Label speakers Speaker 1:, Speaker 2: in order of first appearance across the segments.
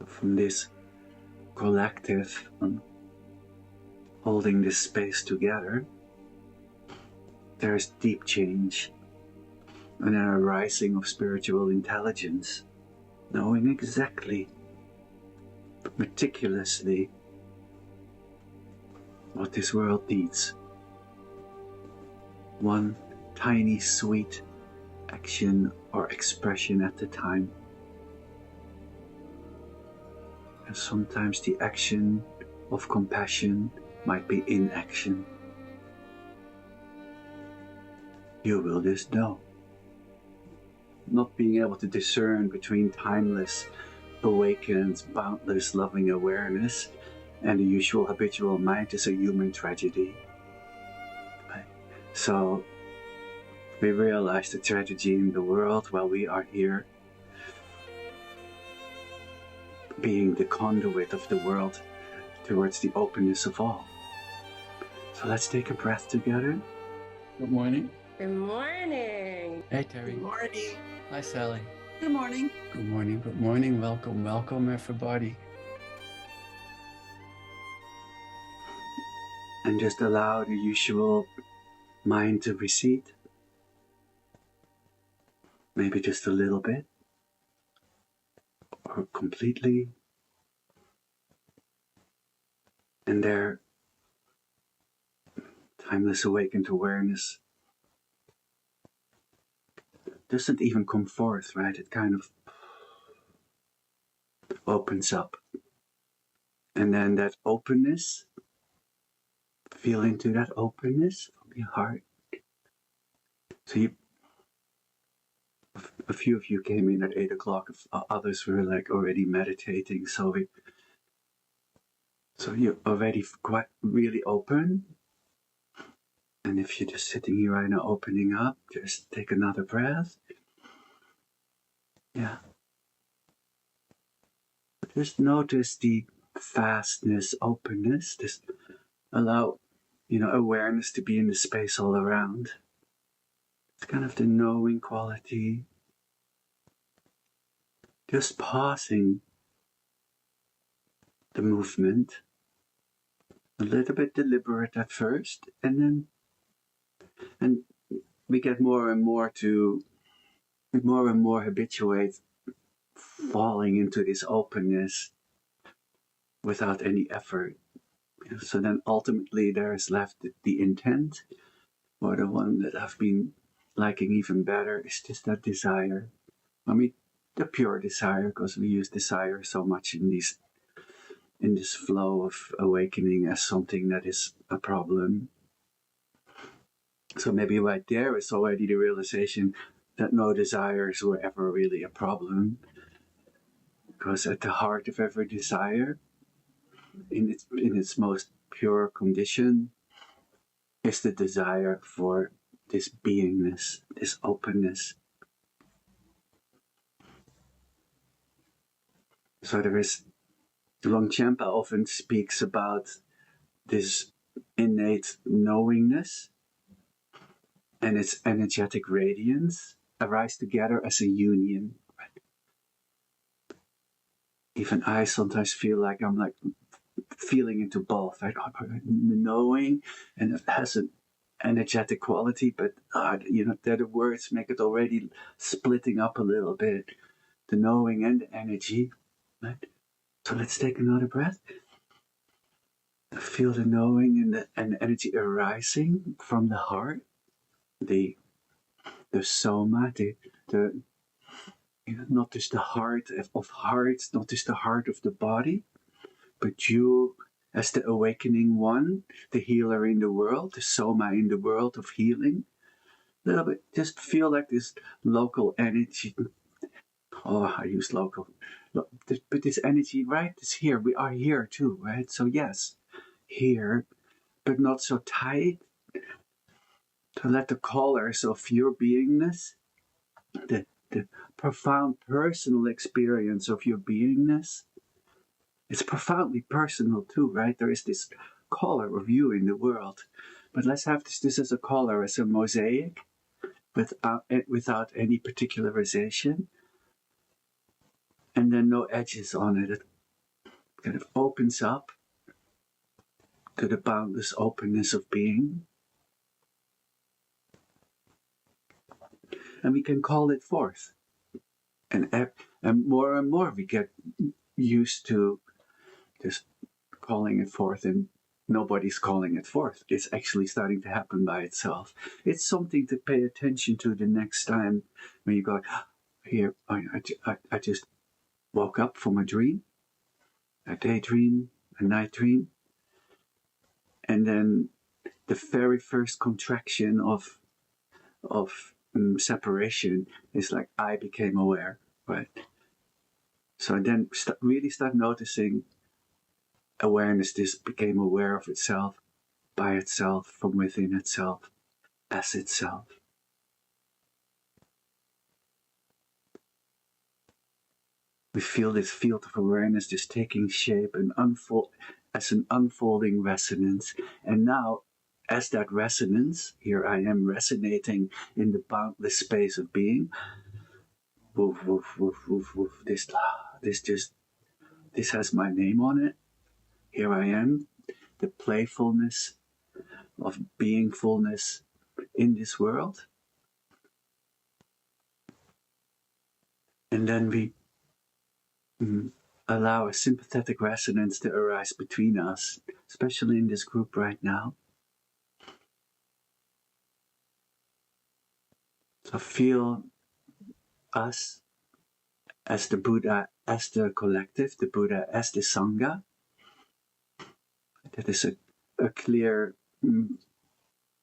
Speaker 1: from this collective holding this space together, there is deep change and an arising of spiritual intelligence, knowing exactly, meticulously, what this world needs. One tiny sweet action or expression at a time. And sometimes the action of compassion might be inaction. You will just know. Not being able to discern between timeless, awakened, boundless, loving awareness and the usual habitual mind is a human tragedy. So we realize the tragedy in the world while we are here being the conduit of the world towards the openness of all. So let's take a breath together.
Speaker 2: Good morning.
Speaker 3: Good morning.
Speaker 2: Hey, Terry.
Speaker 4: Good morning.
Speaker 2: Hi, Sally.
Speaker 4: Good morning.
Speaker 2: Good morning. Good morning. Welcome. Welcome, everybody.
Speaker 1: And just allow the usual mind to recede. Maybe just a little bit. Or completely. And there, timeless awakened awareness doesn't even come forth, right? It kind of opens up. And then that openness, feel into that openness from your heart. So a few of you came in at 8 o'clock, others were like already meditating, so you're already quite really open. And if you're just sitting here right now opening up, just take another breath. Yeah. Just notice the vastness, openness. Just allow, awareness to be in the space all around. It's kind of the knowing quality. Just pausing the movement. A little bit deliberate at first, and we get more and more habituate falling into this openness without any effort. So then ultimately there is left the intent, or the one that I've been liking even better is just that desire. I mean, the pure desire, because we use desire so much in this flow of awakening as something that is a problem. So maybe right there is already the realization that no desires were ever really a problem. Because at the heart of every desire, in its most pure condition, is the desire for this beingness, this openness. So Longchenpa often speaks about this innate knowingness and its energetic radiance arise together as a union. Even I sometimes feel like I'm like feeling into both, right? Knowing, and it has an energetic quality, but the words make it already splitting up a little bit, the knowing and the energy, right? So let's take another breath. Feel the knowing and the energy arising from the heart, the soma, not just the heart of hearts, not just the heart of the body, but you as the awakening one, the healer in the world, the soma in the world of healing. A little bit, just feel like this local energy. Oh, I use local. But this energy, right, is here. We are here too, right? So yes, here, but not so tight. To let the colors of your beingness, the profound personal experience of your beingness, it's profoundly personal too, right? There is this color of you in the world. But let's have this as a color, as a mosaic, without any particularization. And then no edges on it. kind of opens up to the boundless openness of being. And we can call it forth. And more we get used to just calling it forth, and nobody's calling it forth. It's actually starting to happen by itself. It's something to pay attention to the next time when you go, here, I just woke up from a dream, a daydream, a night dream, and then the very first contraction of separation is like I became aware, right? So then really start noticing awareness. This became aware of itself, by itself, from within itself, as itself. We feel this field of awareness just taking shape and as an unfolding resonance. And now, as that resonance, here I am resonating in the boundless space of being. Woof, woof, woof, woof, woof. This has my name on it. Here I am, the playfulness of beingfulness in this world. And then we allow a sympathetic resonance to arise between us, especially in this group right now. So feel us as the Buddha, as the collective, the Buddha as the Sangha. That is a clear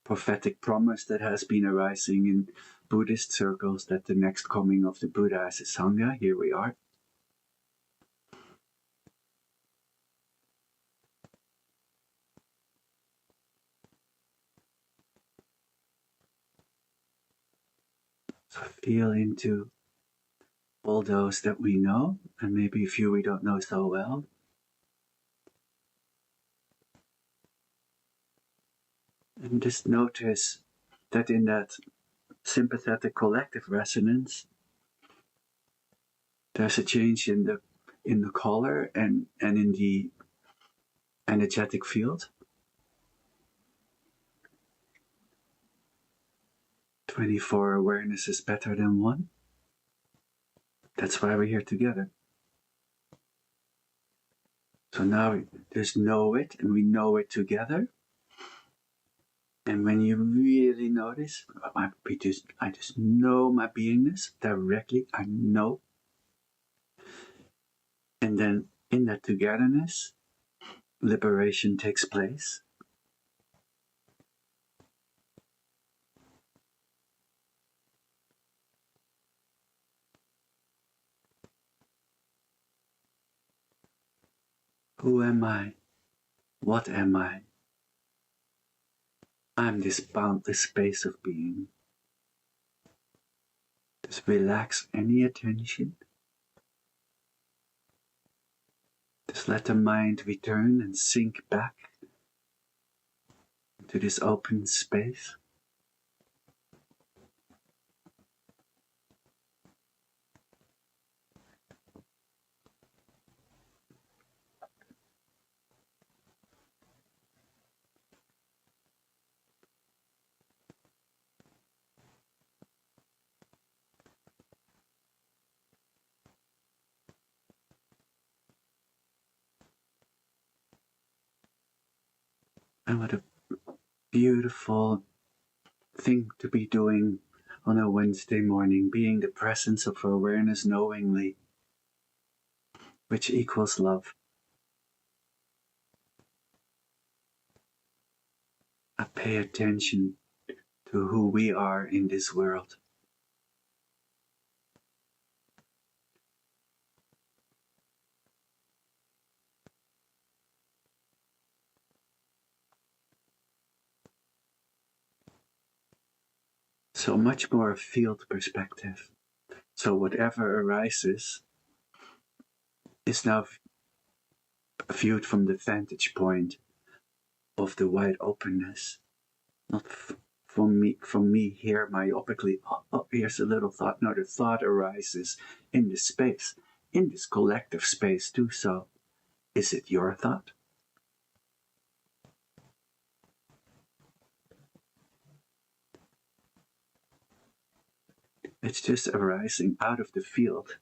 Speaker 1: prophetic promise that has been arising in Buddhist circles, that the next coming of the Buddha as a Sangha, here we are. So feel into all those that we know, and maybe a few we don't know so well. And just notice that in that sympathetic collective resonance, there's a change in the color and in the energetic field. 24 awareness is better than 1. That's why we're here together. So now there's know it, and we know it together. And when you really notice, I just know my beingness directly, I know. And then in that togetherness, liberation takes place. Who am I? What am I? I'm this boundless space of being. Just relax any attention. Just let the mind return and sink back into this open space. And what a beautiful thing to be doing on a Wednesday morning, being the presence of awareness knowingly, which equals love. I pay attention to who we are in this world. So much more a field perspective. So whatever arises is now viewed from the vantage point of the wide openness, not from me here myopically. Oh, here's a little thought. No, the thought arises in this space, in this collective space. Do so. Is it your thought? It's just arising out of the field.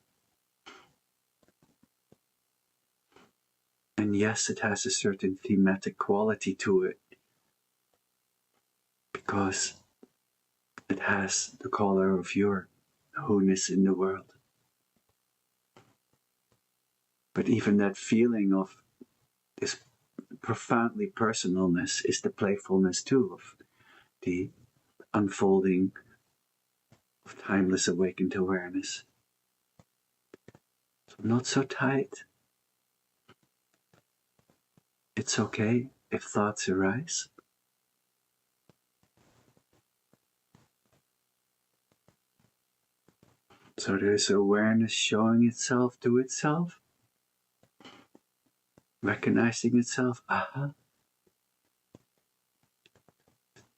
Speaker 1: And yes, it has a certain thematic quality to it, because it has the color of your wholeness in the world. But even that feeling of this profoundly personalness is the playfulness too, of the unfolding of timeless awakened awareness. So not so tight. It's okay if thoughts arise. So there's awareness showing itself to itself, recognizing itself, aha,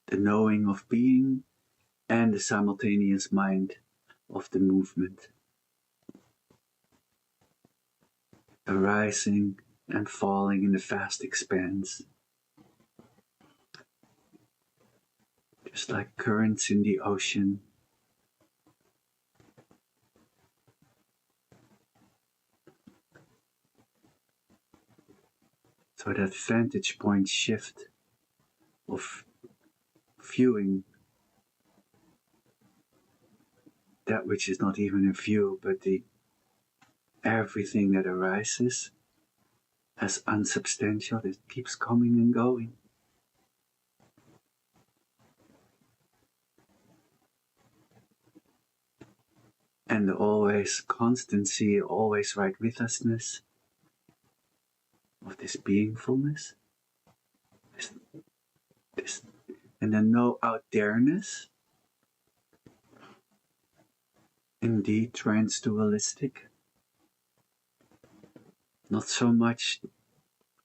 Speaker 1: the knowing of being and the simultaneous mind of the movement. Arising and falling in the vast expanse. Just like currents in the ocean. So that vantage point shift of viewing that which is not even a view, but the everything that arises as unsubstantial, it keeps coming and going. And the always constancy, always right with usness of this beingfulness, this, and then no out there-ness, indeed trans-dualistic, not so much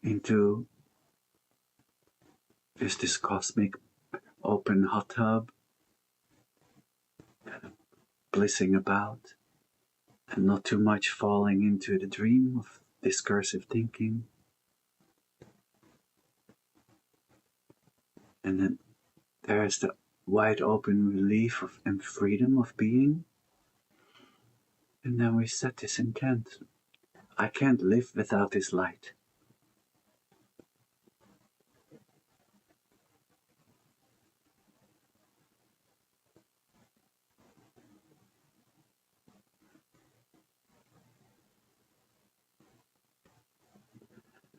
Speaker 1: into just this cosmic open hot tub, kind of blissing about, and not too much falling into the dream of discursive thinking. And then there's the wide open relief of, and freedom of being. And then we set this intent. I can't live without this light.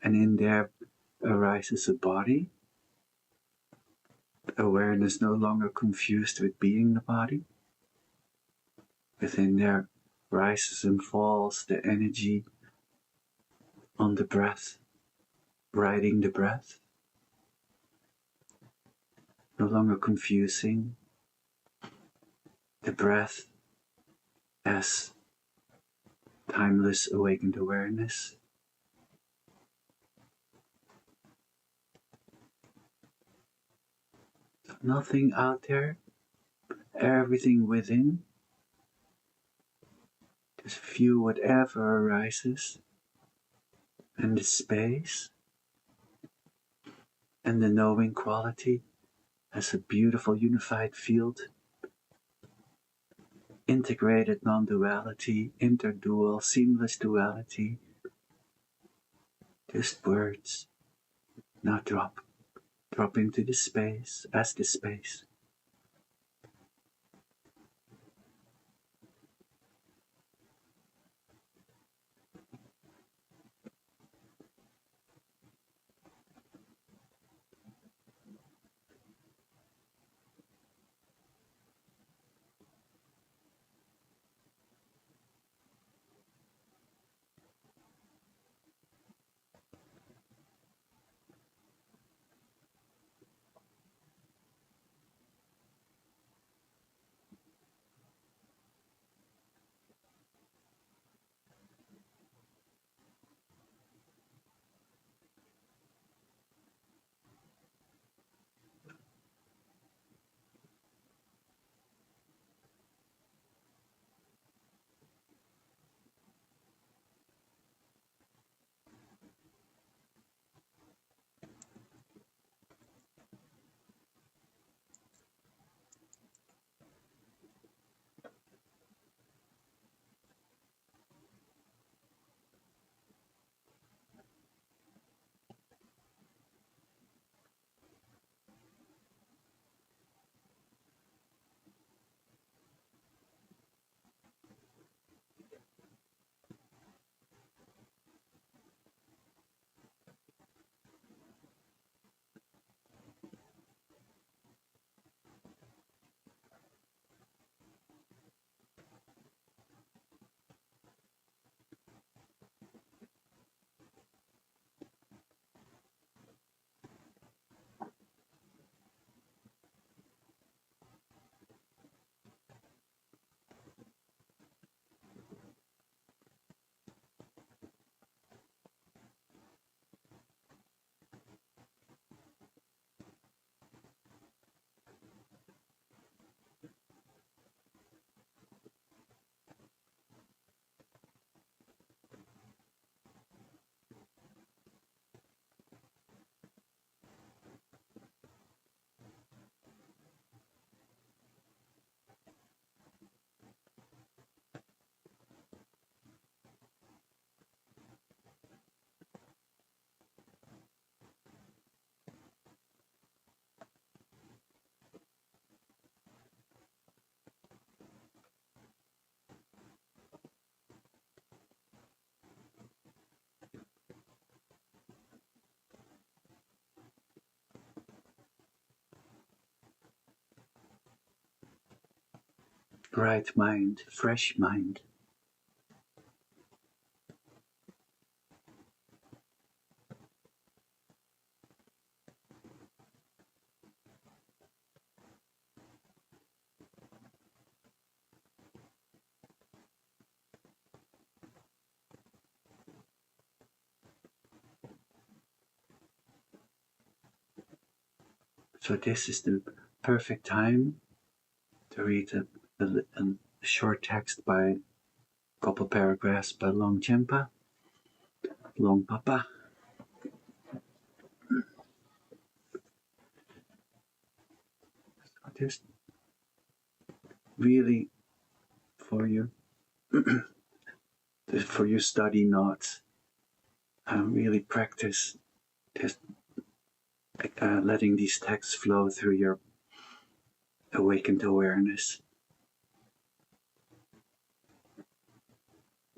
Speaker 1: And in there arises a body. Awareness no longer confused with being the body. Within there rises and falls the energy on the breath, riding the breath. No longer confusing the breath as timeless awakened awareness. So nothing out there, everything within. Just view whatever arises, and the space, and the knowing quality as a beautiful unified field. Integrated non-duality, interdual, seamless duality. Just words. Now drop. Drop into the space, as the space. right mind, fresh mind. So this is the perfect time to read a short text by a couple paragraphs by Long Papa. So just really for you, for your study notes, really practice just letting these texts flow through your awakened awareness.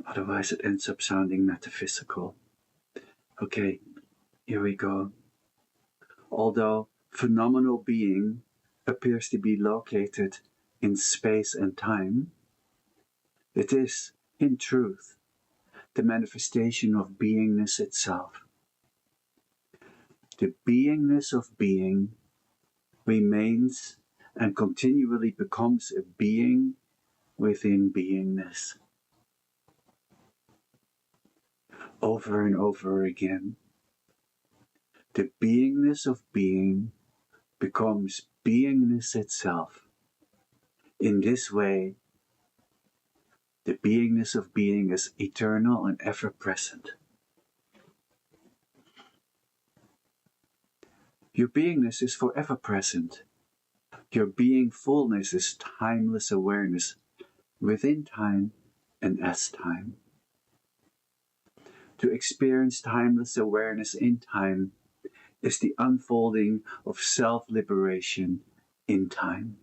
Speaker 1: Otherwise it ends up sounding metaphysical. Okay, here we go. Although phenomenal being appears to be located in space and time, it is, in truth, the manifestation of beingness itself. The beingness of being remains and continually becomes a being within beingness. Over and over again, the beingness of being becomes beingness itself. In this way, the beingness of being is eternal and ever present. Your beingness is forever present. Your being fullness is timeless awareness within time and as time. To experience timeless awareness in time is the unfolding of self-liberation in time.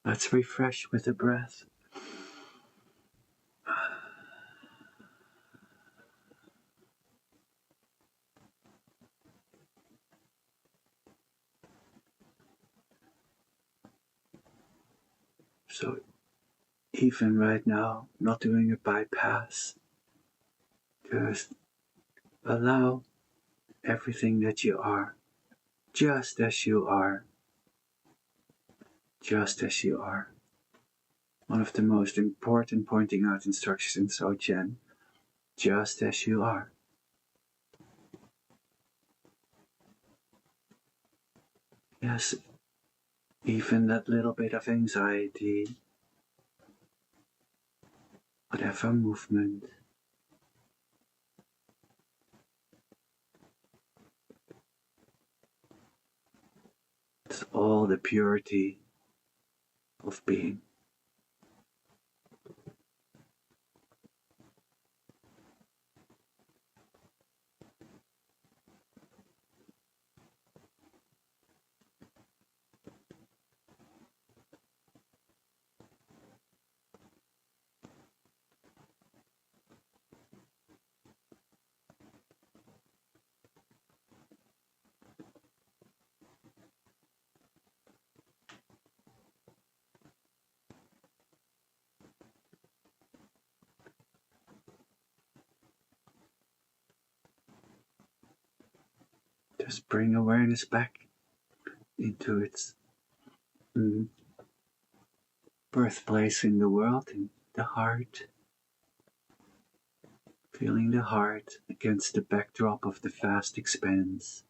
Speaker 1: Let's refresh with a breath. So even right now, not doing a bypass, just allow everything that you are, just as you are, just as you are. One of the most important pointing out instructions in Sochen, just as you are. Yes, even that little bit of anxiety, whatever movement, it's all the purity of being. Just bring awareness back into its birthplace in the world, in the heart. Feeling the heart against the backdrop of the vast expanse.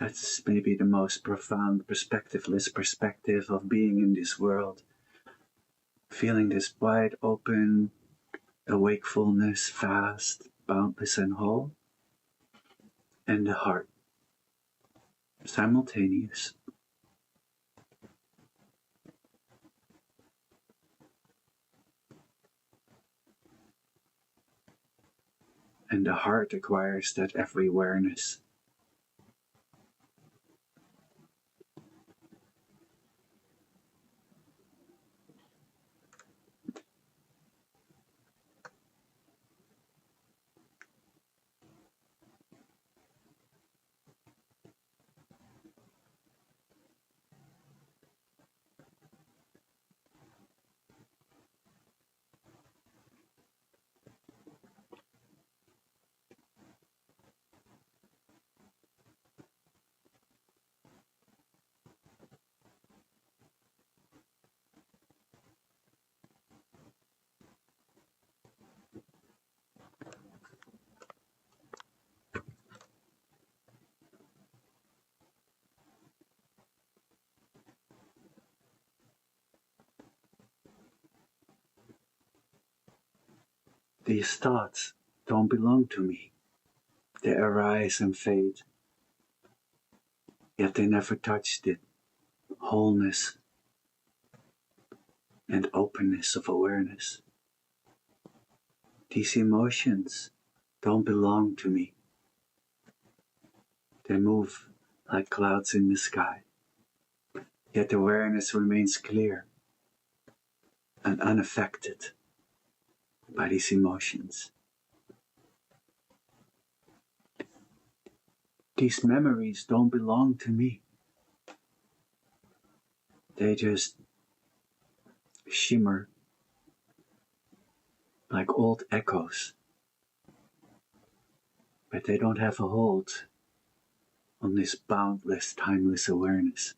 Speaker 1: That's maybe the most profound perspectiveless perspective of being in this world. Feeling this wide open awakefulness, vast, boundless and whole, and the heart, simultaneous. And the heart acquires that every awareness. These thoughts don't belong to me. They arise and fade, yet they never touch the wholeness and openness of awareness. These emotions don't belong to me. They move like clouds in the sky, yet awareness remains clear and unaffected by these emotions. These memories don't belong to me. They just shimmer like old echoes, but they don't have a hold on this boundless, timeless awareness.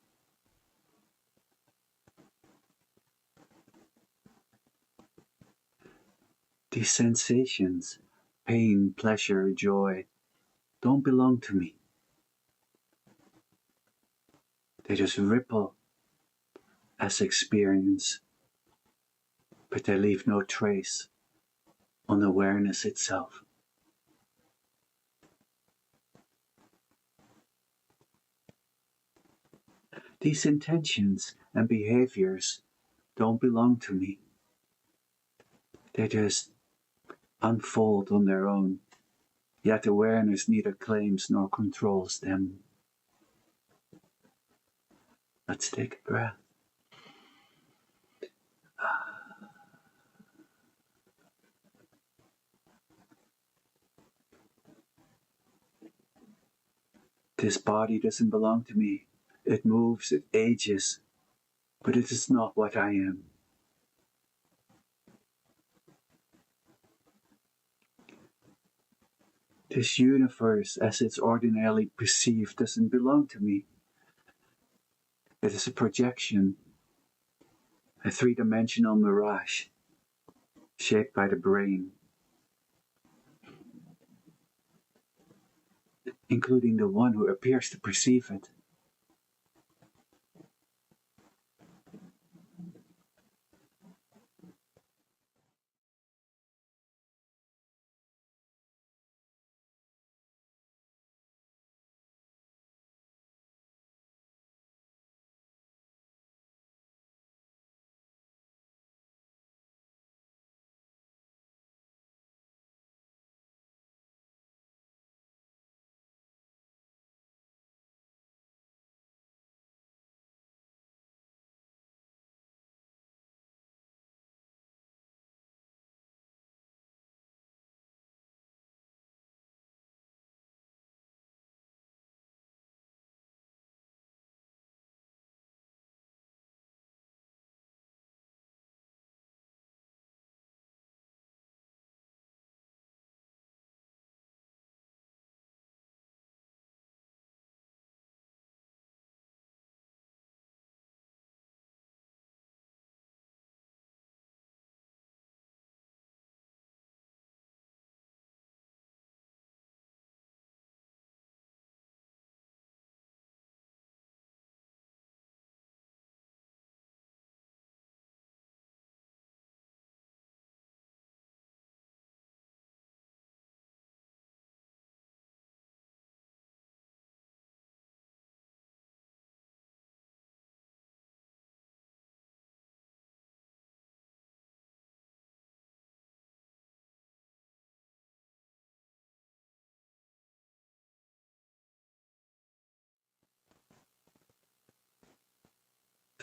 Speaker 1: These sensations, pain, pleasure, joy, don't belong to me. They just ripple as experience, but they leave no trace on awareness itself. These intentions and behaviors don't belong to me. They just unfold on their own, yet awareness neither claims nor controls them. Let's take a breath. This body doesn't belong to me. It moves, it ages, but it is not what I am. This universe, as it's ordinarily perceived, doesn't belong to me. It is a projection, a three-dimensional mirage, shaped by the brain, including the one who appears to perceive it.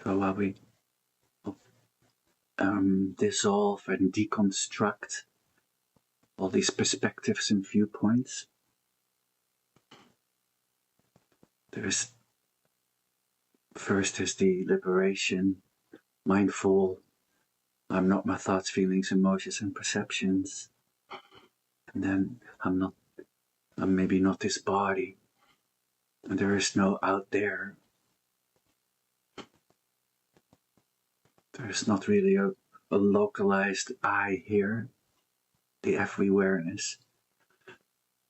Speaker 1: So while we dissolve and deconstruct all these perspectives and viewpoints, first is the liberation, mindful, I'm not my thoughts, feelings, emotions, and perceptions. And then I'm maybe not this body. And there is no out there. There's not really a localized I here, the every-awareness.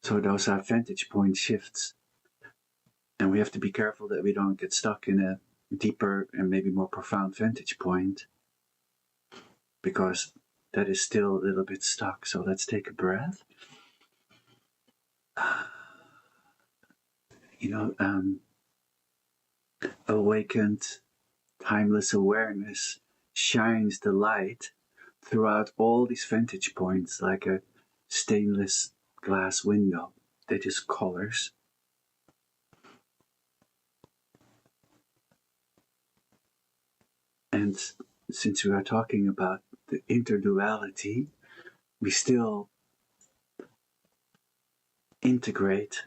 Speaker 1: So those are vantage point shifts. And we have to be careful that we don't get stuck in a deeper and maybe more profound vantage point, because that is still a little bit stuck. So let's take a breath. Awakened, timeless awareness shines the light throughout all these vantage points like a stainless glass window that just colors. And since we are talking about the interduality, we still integrate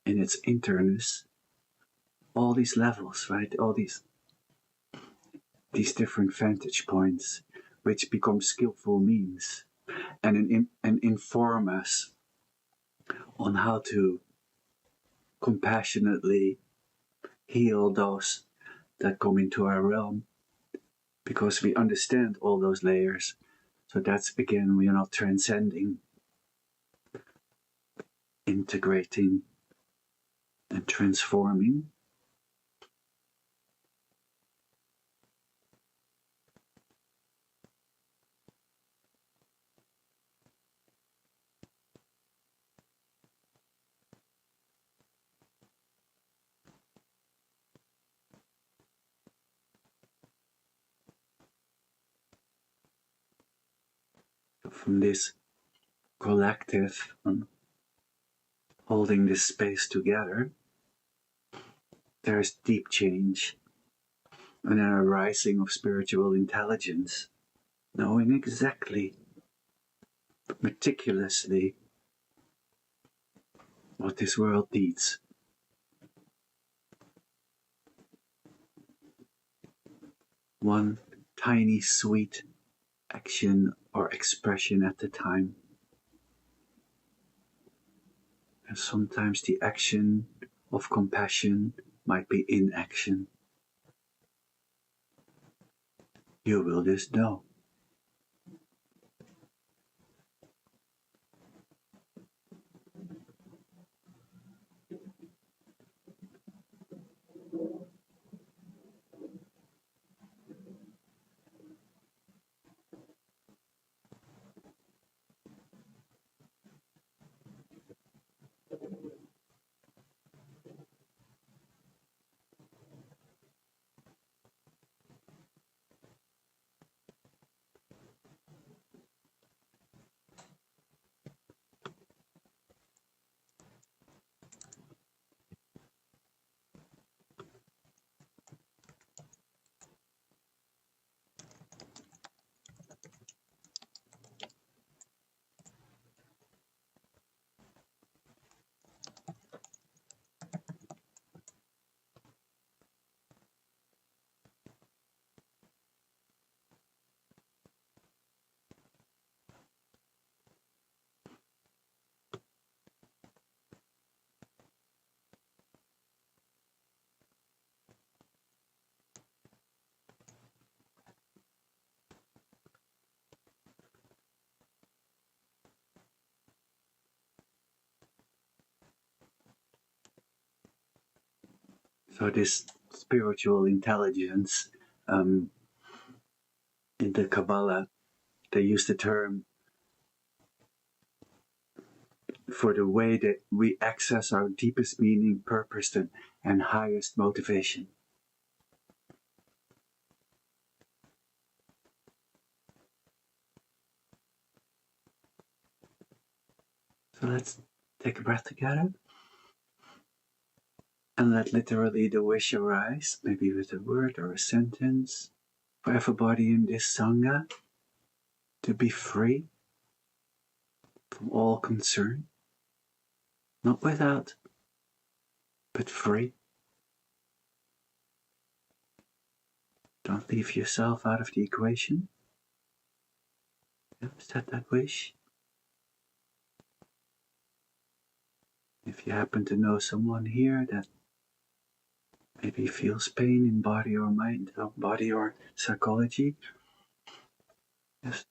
Speaker 1: in its interness all these levels, right? All these different vantage points, which become skillful means and inform us on how to compassionately heal those that come into our realm, because we understand all those layers. So that's, again, we are not transcending, integrating and transforming. From this collective, holding this space together, there is deep change and an arising of spiritual intelligence, knowing exactly, meticulously, what this world needs. One tiny sweet action or expression at a time. And sometimes the action of compassion might be inaction. You will just know. So this spiritual intelligence, in the Kabbalah, they use the term for the way that we access our deepest meaning, purpose, and highest motivation. So let's take a breath together. And let literally the wish arise, maybe with a word or a sentence, for everybody in this Sangha to be free from all concern. Not without, but free. Don't leave yourself out of the equation. Set that wish. If you happen to know someone here that maybe feels pain in body or mind, or body or psychology, just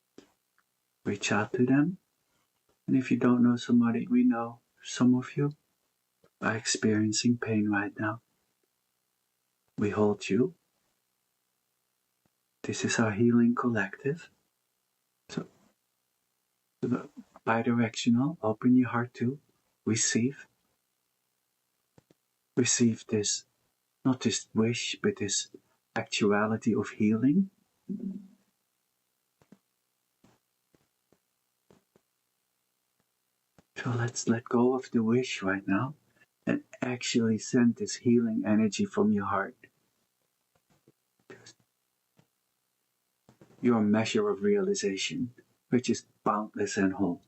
Speaker 1: reach out to them. And if you don't know somebody, we know some of you are experiencing pain right now. We hold you. This is our healing collective. So, bidirectional, open your heart to receive. Receive this, not this wish, but this actuality of healing. So let's let go of the wish right now and actually send this healing energy from your heart. Your measure of realization, which is boundless and whole.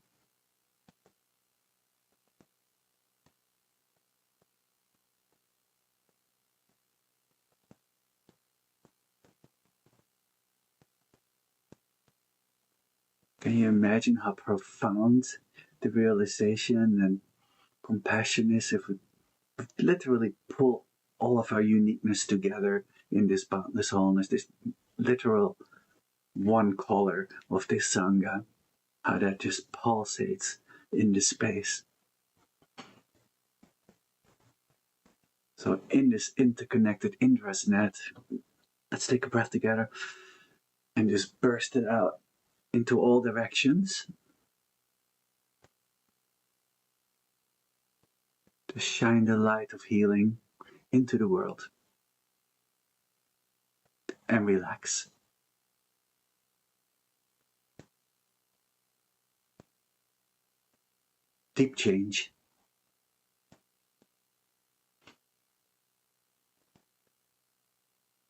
Speaker 1: Can you imagine how profound the realization and compassion is if we literally pull all of our uniqueness together in this boundless wholeness, this literal one color of this Sangha, how that just pulsates in the space. So in this interconnected interest net, let's take a breath together and just burst it out into all directions. To shine the light of healing into the world. And relax. Deep change.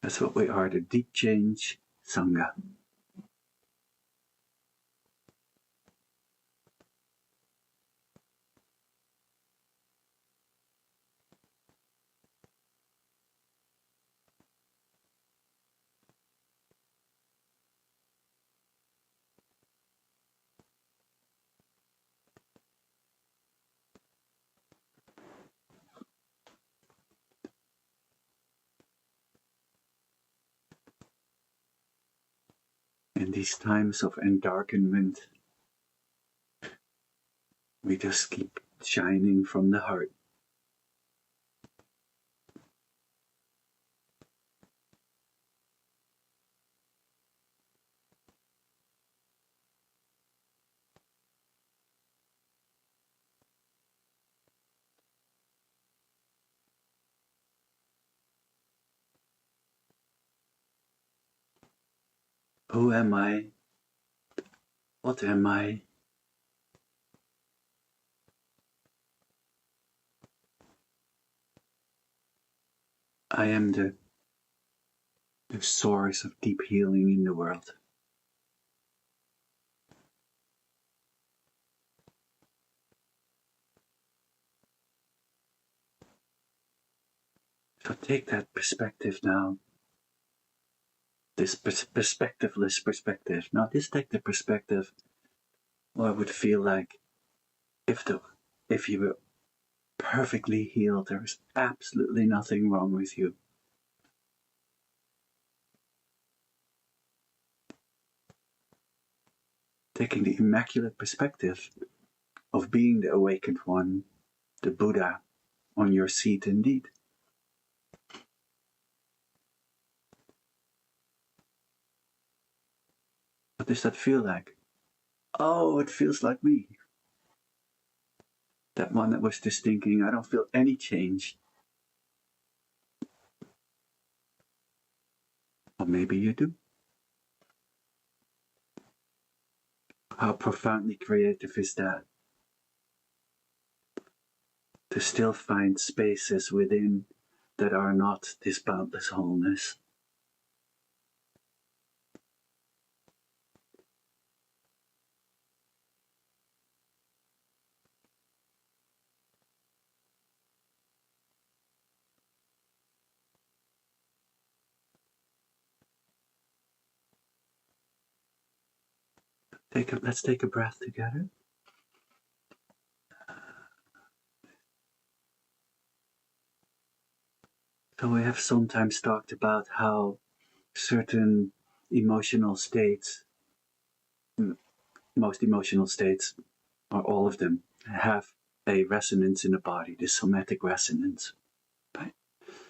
Speaker 1: That's what we are, the Deep Change Sangha. In these times of endarkenment, we just keep shining from the heart. Who am I? What am I? I am the source of deep healing in the world. So take that perspective now. This perspectiveless perspective. Now just take the perspective what it would feel like if you were perfectly healed. There is absolutely nothing wrong with you. Taking the immaculate perspective of being the awakened one, the Buddha, on your seat indeed. What does that feel like? Oh, it feels like me. That one that was just thinking, I don't feel any change. Or maybe you do. How profoundly creative is that? To still find spaces within that are not this boundless wholeness. Let's take a breath together. So we have sometimes talked about how certain emotional states, most emotional states, or all of them, have a resonance in the body, this somatic resonance. Right?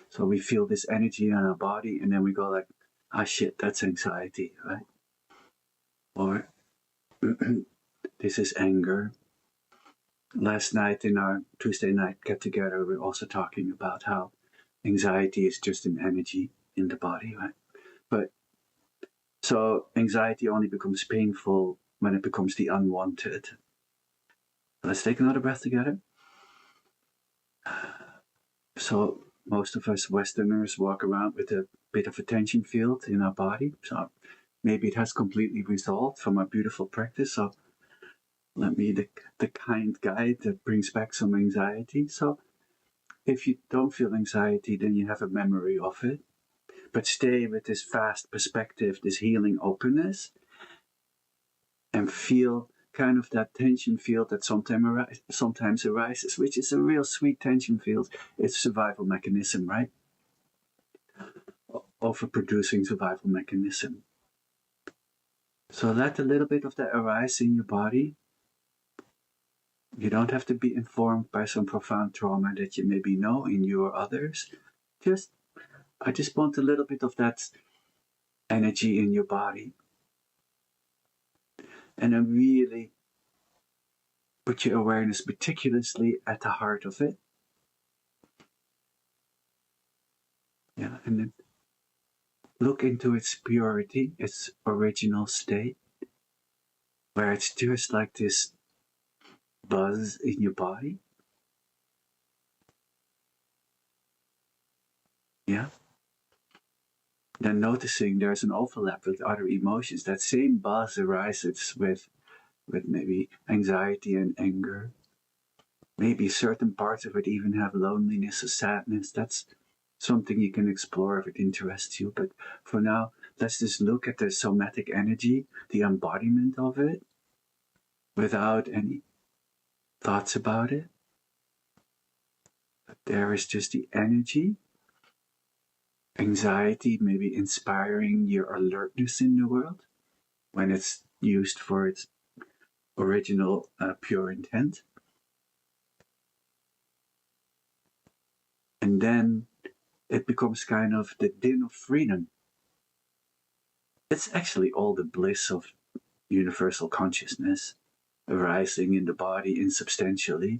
Speaker 1: So we feel this energy in our body and then we go like, ah shit, that's anxiety, right? Or this is anger. Last night in our Tuesday night get together, we're also talking about how anxiety is just an energy in the body, right? But so anxiety only becomes painful when it becomes the unwanted. Let's take another breath together. So most of us Westerners walk around with a bit of a tension field in our body. So maybe it has completely resolved from our beautiful practice. So let me the kind guide that brings back some anxiety. So if you don't feel anxiety, then you have a memory of it. But stay with this vast perspective, this healing openness, and feel kind of that tension field that sometimes arises, which is a real sweet tension field. It's a survival mechanism, right? Overproducing survival mechanism. So let a little bit of that arise in your body. You don't have to be informed by some profound trauma that you maybe know in you or others. I just want a little bit of that energy in your body. And then really put your awareness meticulously at the heart of it. Yeah, and then look into its purity, its original state, where it's just like this buzz in your body. Yeah. Then noticing there's an overlap with other emotions. That same buzz arises with maybe anxiety and anger. Maybe certain parts of it even have loneliness or sadness. That's something you can explore if it interests you. But for now, let's just look at the somatic energy, the embodiment of it, without any thoughts about it. But there is just the energy. Anxiety maybe inspiring your alertness in the world when it's used for its original pure intent. And then it becomes kind of the din of freedom. It's actually all the bliss of universal consciousness arising in the body insubstantially.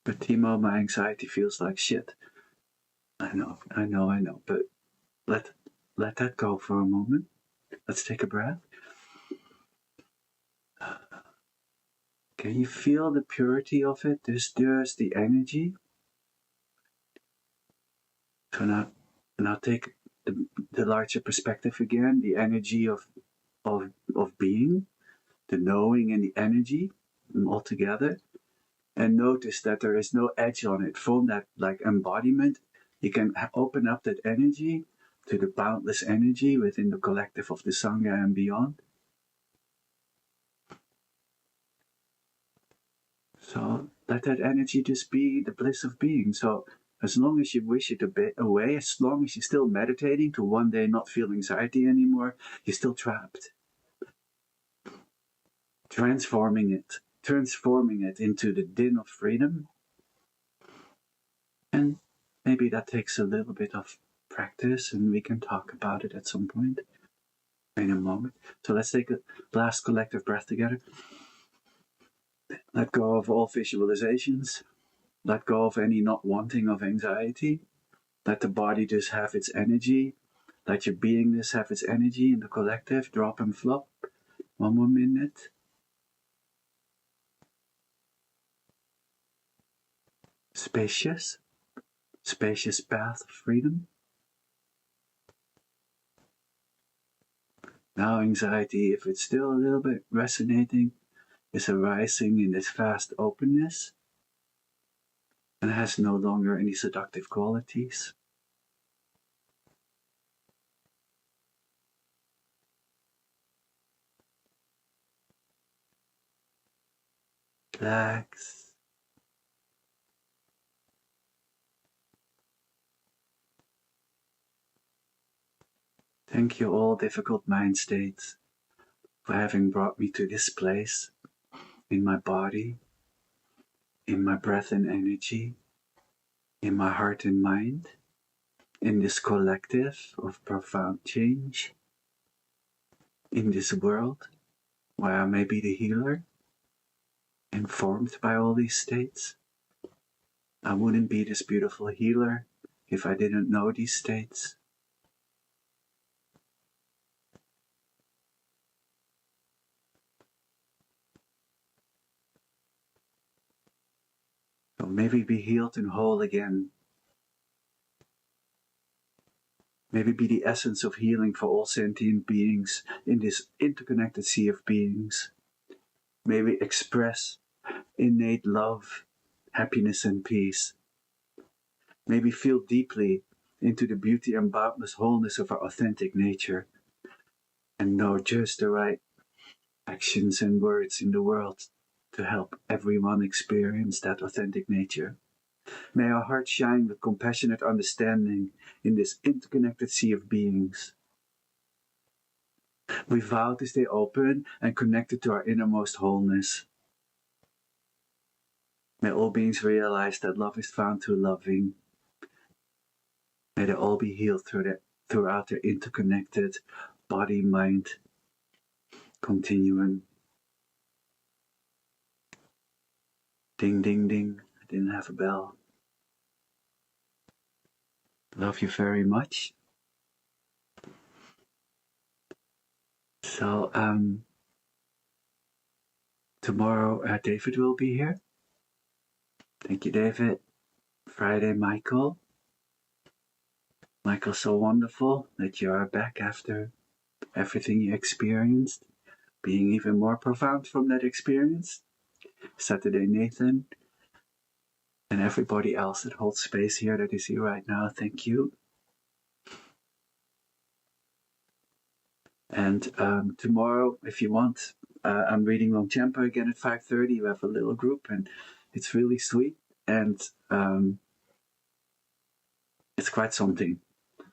Speaker 1: But Timo, my anxiety feels like shit. I know, but let that go for a moment. Let's take a breath. Can you feel the purity of it? There's the energy. So now take the larger perspective again, the energy of being, the knowing and the energy all together. And notice that there is no edge on it. From that like embodiment, you can open up that energy to the boundless energy within the collective of the Sangha and beyond. So let that energy just be the bliss of being. So as long as you wish it a bit away, as long as you're still meditating to one day not feel anxiety anymore, you're still trapped. Transforming it into the din of freedom. And maybe that takes a little bit of practice and we can talk about it at some point in a moment. So let's take a last collective breath together. Let go of all visualizations. Let go of any not wanting of anxiety. Let the body just have its energy. Let your beingness have its energy in the collective. Drop and flop. One more minute. spacious path of freedom. Now anxiety, if it's still a little bit resonating, is arising in this vast openness and has no longer any seductive qualities. Relax. Thank you, all difficult mind states, for having brought me to this place in my body, in my breath and energy, in my heart and mind, in this collective of profound change, in this world where I may be the healer, informed by all these states. I wouldn't be this beautiful healer if I didn't know these states. So maybe be healed and whole again. Maybe be the essence of healing for all sentient beings in this interconnected sea of beings. Maybe express innate love, happiness and peace. Maybe feel deeply into the beauty and boundless wholeness of our authentic nature and know just the right actions and words in the world to help everyone experience that authentic nature. May our hearts shine with compassionate understanding in this interconnected sea of beings. We vow to stay open and connected to our innermost wholeness. May all beings realize that love is found through loving. May they all be healed throughout their interconnected body-mind continuum. Ding, ding, ding. I didn't have a bell. Love you very much. So, tomorrow David will be here. Thank you, David. Friday, Michael. Michael, so wonderful that you are back after everything you experienced, being even more profound from that experience. Saturday, Nathan. And everybody else that holds space here that is here right now, thank you. And tomorrow, if you want, I'm reading Longchenpa again at 5:30. We have a little group and it's really sweet. And it's quite something.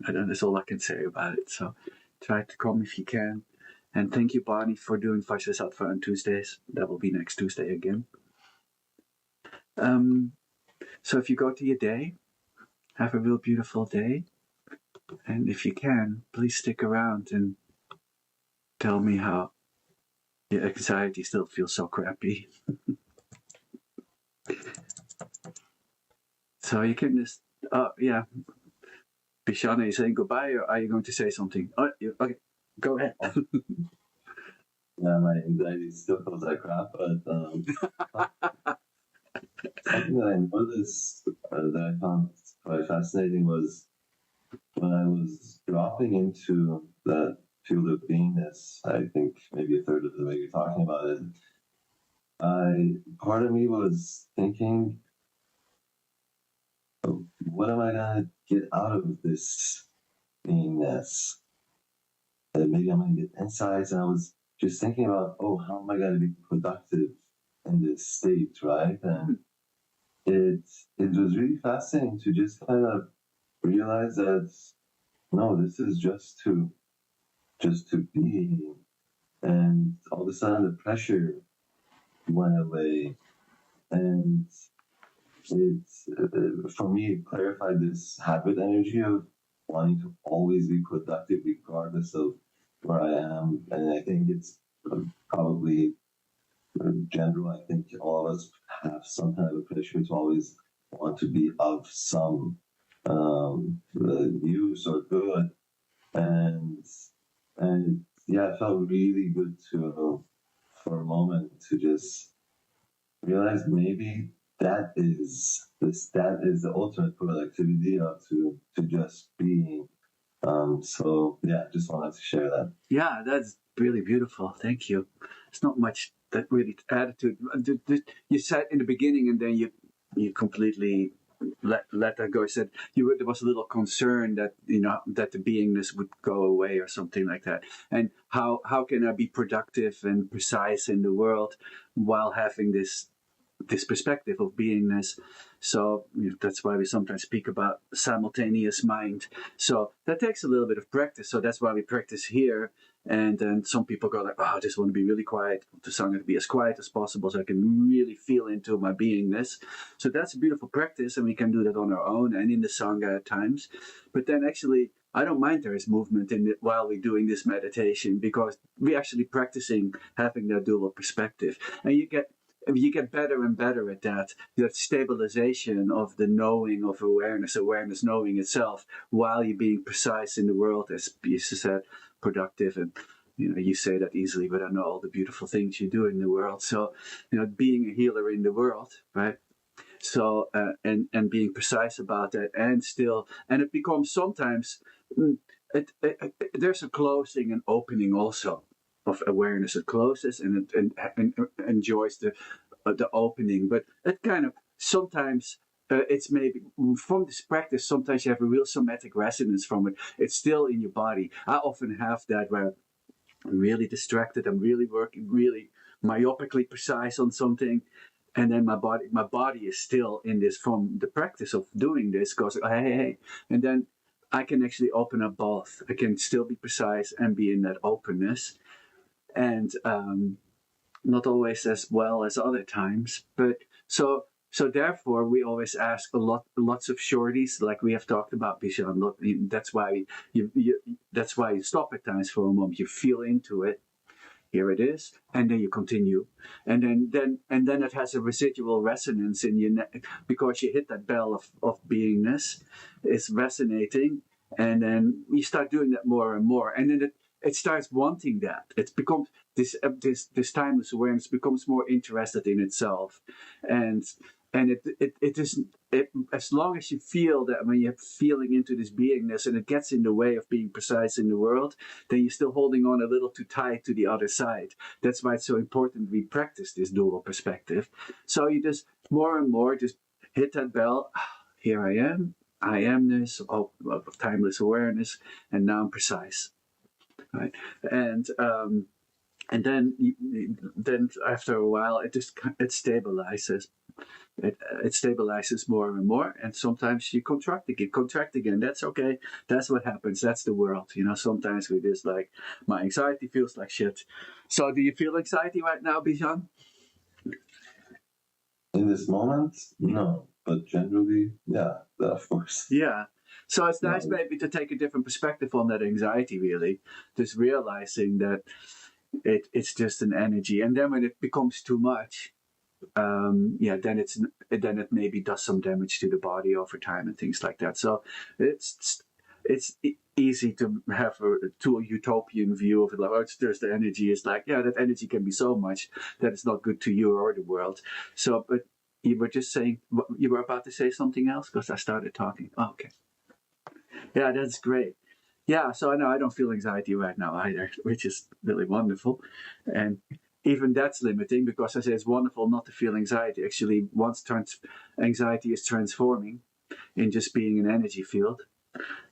Speaker 1: That's all I can say about it. So try to come if you can. And thank you, Barney, for doing Vajrasattva on Tuesdays. That will be next Tuesday again. So if you go to your day, have a real beautiful day. And if you can, please stick around and tell me how your anxiety still feels so crappy. So you can just, yeah. Bishana, is saying goodbye, or are you going to say something? Oh, okay, go ahead.
Speaker 4: Yeah, my anxiety still feels like crap, but something that I noticed that I found quite fascinating was when I was dropping into that field of beingness. I think maybe a third of the way you're talking about it. Part of me was thinking, what am I gonna get out of this beingness? And maybe I'm gonna get insights. And I was just thinking about, how am I gonna be productive in this state, right? And it was really fascinating to just kind of realize that no, this is just to be, and all of a sudden the pressure went away, and it's for me it clarified this habit energy of wanting to always be productive regardless of where I am. And I think it's probably general. I think all of us have some kind of a pressure to always want to be of some use or good, and yeah, it felt really good to for a moment to just realize maybe that is the ultimate productivity of to just being. So yeah, just wanted to share that.
Speaker 1: Yeah, that's really beautiful. Thank you. It's not much that really attitude. You said in the beginning, and then you completely let that go. You said there was a little concern that that the beingness would go away or something like that. And how can I be productive and precise in the world while having this perspective of beingness? So that's why we sometimes speak about simultaneous mind. So that takes a little bit of practice. So that's why we practice here. And then some people go like, oh, I just want to be really quiet. The song to be as quiet as possible so I can really feel into my beingness. So that's a beautiful practice, and we can do that on our own and in the Sangha at times. But then actually, I don't mind there is movement in it while we're doing this meditation, because we're actually practicing having that dual perspective. And you get better and better at that stabilization of the knowing of awareness knowing itself, while you're being precise in the world, as you said, productive. And you say that easily, but I know all the beautiful things you do in the world. So being a healer in the world, right? So and being precise about that, and it becomes sometimes there's a closing and opening also of awareness. It closes and it enjoys the opening, but it kind of sometimes it's maybe from this practice. Sometimes you have a real somatic resonance from it. It's still in your body. I often have that where I'm really distracted. I'm really working, really myopically precise on something, and then my body is still in this from the practice of doing this. Goes hey, and then I can actually open up both. I can still be precise and be in that openness, and not always as well as other times. But so therefore, we always ask lots of shorties, like we have talked about, Bishan. That's why that's why you stop at times for a moment. You feel into it. Here it is, and then you continue, and then it has a residual resonance in your neck, because you hit that bell of beingness. It's resonating, and then you start doing that more and more, and then it starts wanting that. It becomes this timeless awareness becomes more interested in itself, and it isn't. As long as you feel that, when you're feeling into this beingness and it gets in the way of being precise in the world, then you're still holding on a little too tight to the other side. That's why it's so important we practice this dual perspective. So you just more and more just hit that bell. Here I am. I amness of timeless awareness, and now I'm precise. Right, and then after a while, it stabilizes. It stabilizes more and more, and sometimes you contract again. That's okay. That's what happens. That's the world. Sometimes we just like, my anxiety feels like shit. So do you feel anxiety right now, Bijan?
Speaker 4: In this moment, no, but generally, yeah, of course.
Speaker 1: Yeah. So it's nice maybe to take a different perspective on that anxiety, really. Just realizing that it's just an energy. And then when it becomes too much, then it maybe does some damage to the body over time and things like that. So it's easy to have a utopian view of it, like, oh, it's just the energy. It's like, yeah, that energy can be so much that it's not good to you or the world. So, but you were just saying, you were about to say something else, because I started talking. Oh, okay. Yeah, that's great. Yeah, so I know I don't feel anxiety right now either, which is really wonderful. And even that's limiting, because I say it's wonderful not to feel anxiety. Actually, once anxiety is transforming in just being an energy field,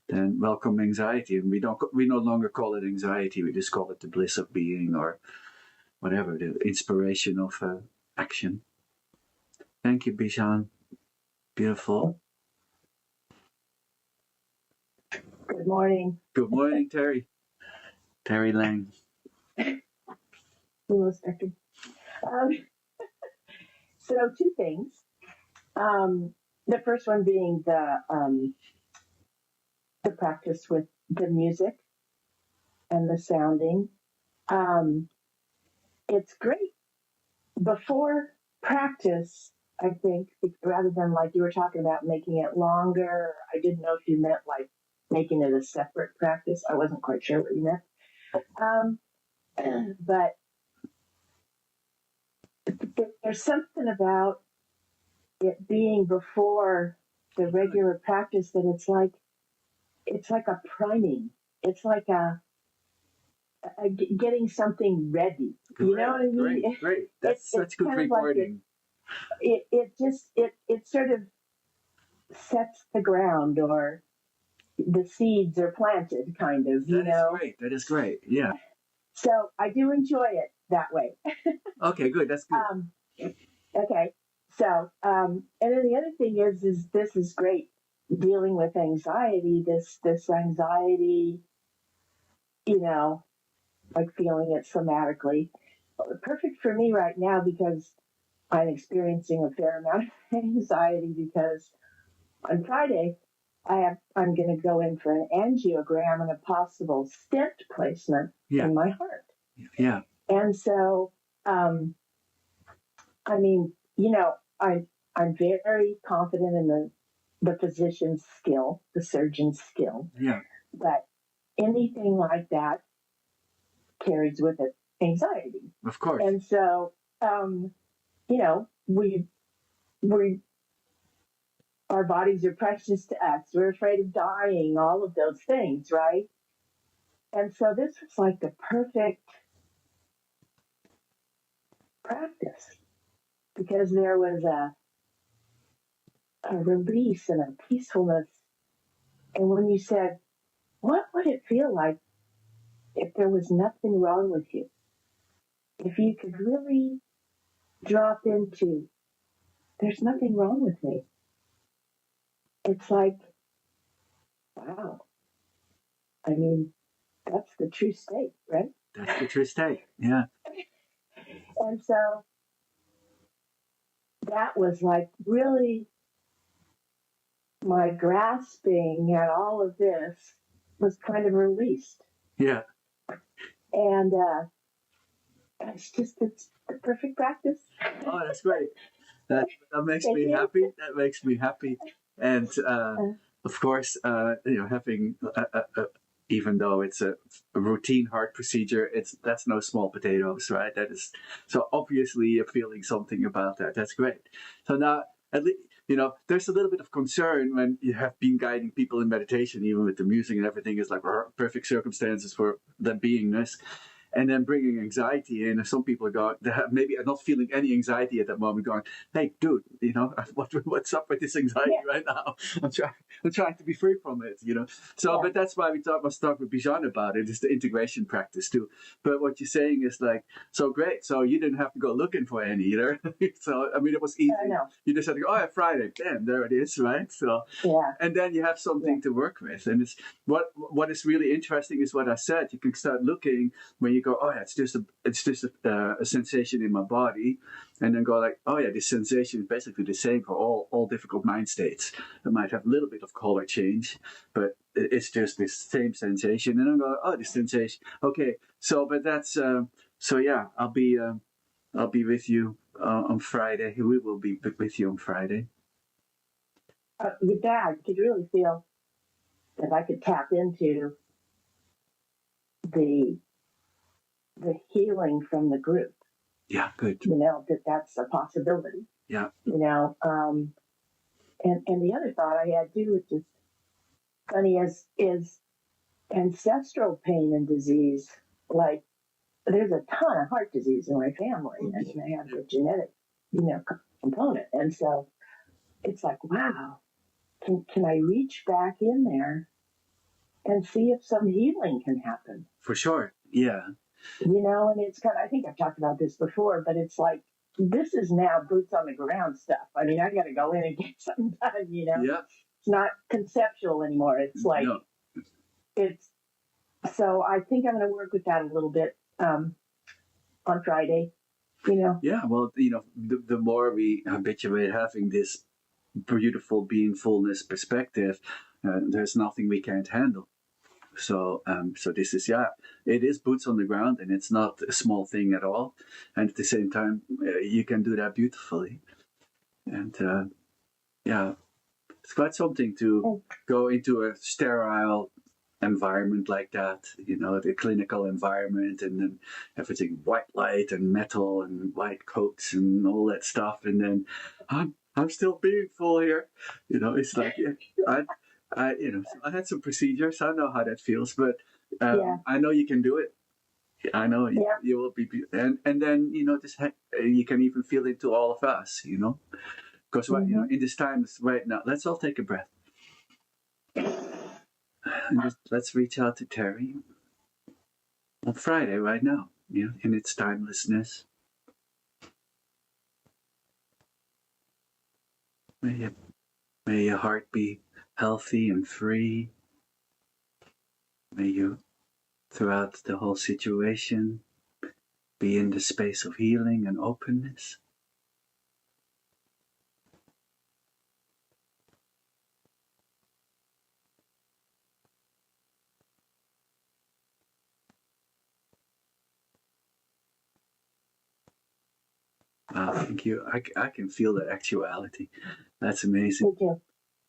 Speaker 1: then welcome anxiety. And we no longer call it anxiety. We just call it the bliss of being, or whatever, the inspiration of action. Thank you, Bishan. Beautiful.
Speaker 5: Good morning.
Speaker 1: Good morning, Terry. Terry Lang.
Speaker 5: Hello, Spectre. So 2 things. The first one being the practice with the music and the sounding. It's great. Before practice, I think, rather than like you were talking about making it longer, I didn't know if you meant like making it a separate practice. I wasn't quite sure what you meant. But there's something about it being before the regular practice that it's like a priming. It's like getting something ready.
Speaker 1: Great,
Speaker 5: you know what I mean?
Speaker 1: Great. That's such good rewarding.
Speaker 5: It sort of sets the ground, or the seeds are planted, kind of.
Speaker 1: That is great. Yeah.
Speaker 5: So I do enjoy it that way.
Speaker 1: Okay, good. That's good.
Speaker 5: Okay. So, and then the other thing is this is great dealing with anxiety. This anxiety, like feeling it somatically. Perfect for me right now because I'm experiencing a fair amount of anxiety because on Friday I'm going to go in for an angiogram and a possible stent placement in my heart.
Speaker 1: Yeah.
Speaker 5: And so, I mean, I'm very confident in the physician's skill, the surgeon's skill.
Speaker 1: Yeah.
Speaker 5: But anything like that carries with it anxiety.
Speaker 1: Of course.
Speaker 5: And so, we our bodies are precious to us. We're afraid of dying, all of those things, right? And so this was like the perfect practice because there was a release and a peacefulness. And when you said, what would it feel like if there was nothing wrong with you? If you could really drop into, there's nothing wrong with me. It's like, wow. I mean, that's the true state, right?
Speaker 1: That's the true state, yeah.
Speaker 5: And so that was like really my grasping at all of this was kind of released.
Speaker 1: Yeah.
Speaker 5: And it's the perfect practice.
Speaker 1: Oh, that's great. That makes me happy. That makes me happy. And of course, having even though it's a routine heart procedure, that's no small potatoes, right? That is so obviously you're feeling something about that. That's great. So now, at least, there's a little bit of concern when you have been guiding people in meditation, even with the music and everything is like perfect circumstances for that beingness. And then bringing anxiety in, and some people go, maybe are not feeling any anxiety at that moment, going, "Hey, dude, what's up with this anxiety right now? I'm trying to be free from it, So, but that's why we must talk with Bijan about it. It's the integration practice too. But what you're saying is like, so great. So you didn't have to go looking for any either. So I mean, it was easy. You just had to go, Friday, damn, there it is, right? So, and then you have something to work with. And it's what is really interesting is what I said. You can start looking when you go, it's just a sensation in my body, and then go like, this sensation is basically the same for all difficult mind states. It might have a little bit of color change, but it's just this same sensation. And then go, this sensation, okay. So, but that's I'll be with you on Friday. We will be with you on Friday.
Speaker 5: Your dad could really feel that I could tap into the healing from the group.
Speaker 1: Yeah, good.
Speaker 5: That's a possibility.
Speaker 1: Yeah.
Speaker 5: And the other thought I had too, which is funny, is ancestral pain and disease. Like, there's a ton of heart disease in my family, and I have the genetic, component. And so it's like, wow, can I reach back in there and see if some healing can happen?
Speaker 1: For sure. Yeah.
Speaker 5: And it's kind of, I think I've talked about this before, but it's like, this is now boots on the ground stuff. I mean, I got to go in and get something done,
Speaker 1: Yeah.
Speaker 5: It's not conceptual anymore. It's like, so I think I'm going to work with that a little bit on Friday,
Speaker 1: Yeah, well, the more we habituate having this beautiful beingfulness perspective, there's nothing we can't handle. So this is, it is boots on the ground, and it's not a small thing at all. And at the same time, you can do that beautifully. And it's quite something to go into a sterile environment like that, the clinical environment, and then everything white light and metal and white coats and all that stuff. And then I'm still being full here. It's like, I had some procedures. I know how that feels, but I know you can do it. I know you will be, and then you can even feel it to all of us. Because in this time right now, let's all take a breath and let's reach out to Terry on Friday right now. In its timelessness. May your heart be healthy and free. May you, throughout the whole situation, be in the space of healing and openness. Wow, thank you. I can feel that actuality. That's amazing.
Speaker 5: Thank you.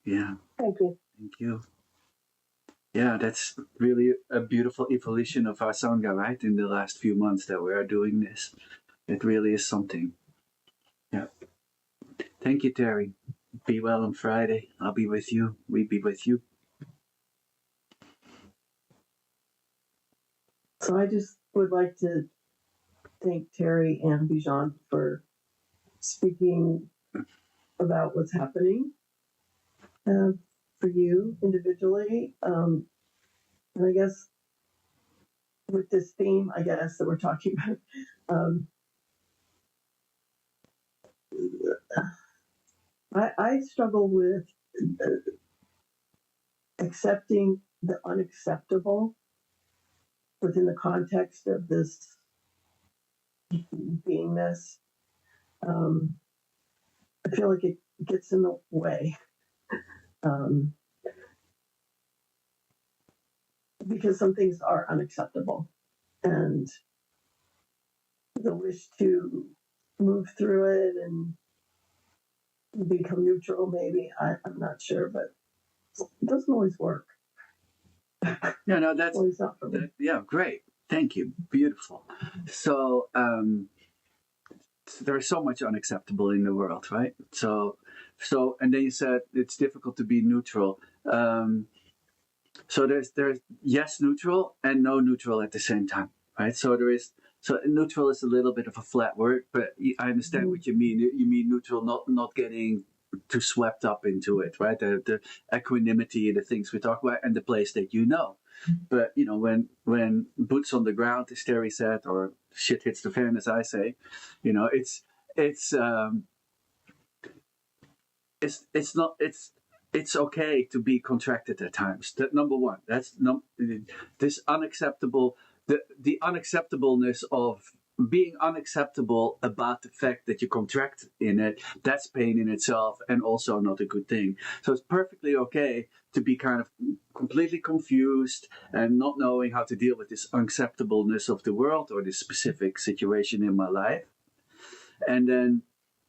Speaker 1: Yeah.
Speaker 5: Thank you.
Speaker 1: Thank you. Yeah, that's really a beautiful evolution of our Sangha, right? In the last few months that we are doing this. It really is something. Yeah. Thank you, Terry. Be well on Friday. I'll be with you. We be with you.
Speaker 6: So I just would like to thank Terry and Bijan for speaking about what's happening for you individually. And I guess with this theme, that we're talking about, I struggle with accepting the unacceptable within the context of this beingness. I feel like it gets in the way. Because some things are unacceptable, and the wish to move through it and become neutral, maybe, I'm not sure, but it doesn't always work.
Speaker 1: Yeah, no, that's
Speaker 6: always not for me.
Speaker 1: Yeah, great. Thank you. Beautiful. So there's so much unacceptable in the world, right? So and then you said it's difficult to be neutral. So there's yes neutral and no neutral at the same time, right? So neutral is a little bit of a flat word, but I understand what you mean. You mean neutral, not getting too swept up into it, right? The equanimity, the things we talk about, and the place that you know. But when boots on the ground, as Terry said, or shit hits the fan, as I say, it's okay to be contracted at times. That number one. That's this unacceptable. The unacceptableness of being unacceptable about the fact that you contract in it, that's pain in itself and also not a good thing. So it's perfectly okay to be kind of completely confused and not knowing how to deal with this unacceptableness of the world or this specific situation in my life. And then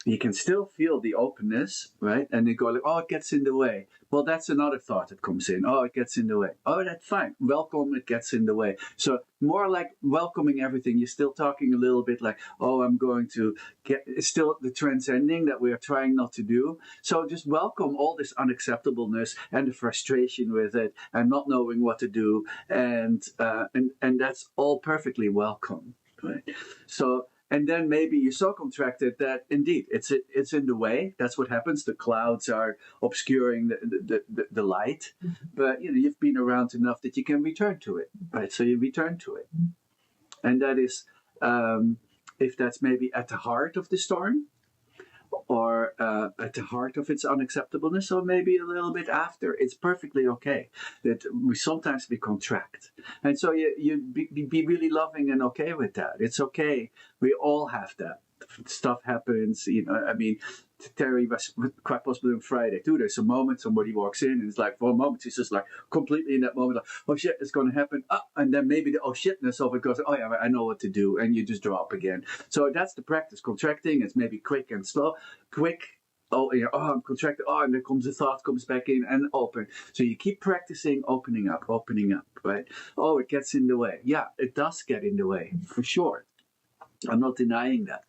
Speaker 1: you can still feel the openness, right? And you go like, oh, it gets in the way. Well, that's another thought that comes in. Oh, it gets in the way. Oh, that's fine. Welcome, it gets in the way. So more like welcoming everything. You're still talking a little bit like, oh, I'm going to get, it's still the transcending that we are trying not to do. So just welcome all this unacceptableness and the frustration with it and not knowing what to do. And that's all perfectly welcome, right? So, and then maybe you're so contracted that indeed it's in the way. That's what happens. The clouds are obscuring the light, but you've been around enough that you can return to it, right? So you return to it, and that is if that's maybe at the heart of the storm, or at the heart of its unacceptableness, or maybe a little bit after. It's perfectly okay that we sometimes contract. And so you be really loving and okay with that. It's okay. We all have that. Stuff happens, I mean, Terry was quite possibly on Friday too. There's a moment somebody walks in and it's like, for a moment, she's just like completely in that moment, like, oh shit, it's going to happen. And then maybe the oh shitness of it goes, oh yeah, I know what to do. And you just drop again. So that's the practice. Contracting is maybe quick and slow. Quick. Oh, I'm contracted. Oh, and then comes the thought, comes back in and open. So you keep practicing opening up, right? Oh, it gets in the way. Yeah, it does get in the way, for sure. I'm not denying that.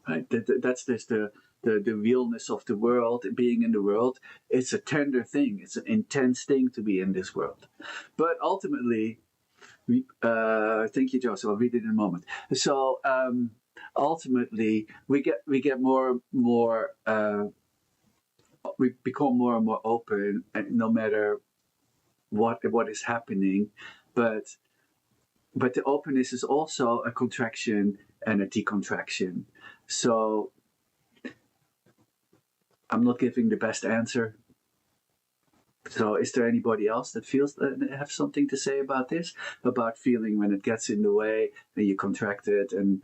Speaker 1: Right? That's just the the realness of the world, being in the world. It's a tender thing. It's an intense thing to be in this world. But ultimately, thank you, Joseph. I'll read it in a moment. So ultimately, we get more we become more and more open, no matter what is happening. But the openness is also a contraction and a decontraction. So I'm not giving the best answer. So is there anybody else that feels that have something to say about this? About feeling when it gets in the way and you contract it, and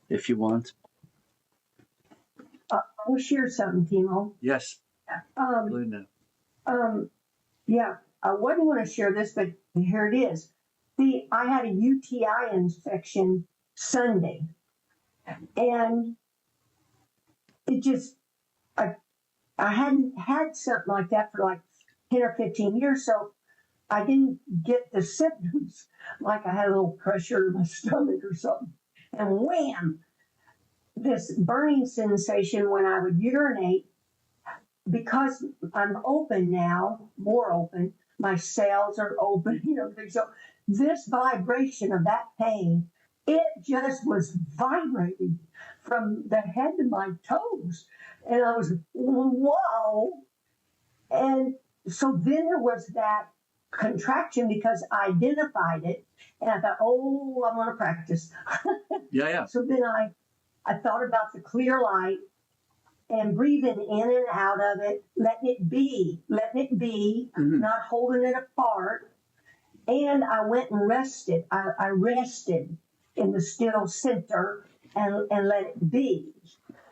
Speaker 1: if you want.
Speaker 7: I'll share something, Timo.
Speaker 1: Yes. Linda.
Speaker 7: Yeah, I wouldn't want to share this, but here it is. I had a UTI infection Sunday, and it just, I hadn't had something like that for like 10 or 15 years, so I didn't get the symptoms, like I had a little pressure in my stomach or something. And wham, this burning sensation when I would urinate, because I'm open now, more open, my cells are open, so this vibration of that pain, it just was vibrating from the head to my toes. And I was, whoa. And so then there was that contraction because I identified it. And I thought, oh, I'm going to practice.
Speaker 1: Yeah.
Speaker 7: So then I thought about the clear light and breathing in and out of it, letting it be, not holding it apart. And I went and rested. I rested in the still center and let it be.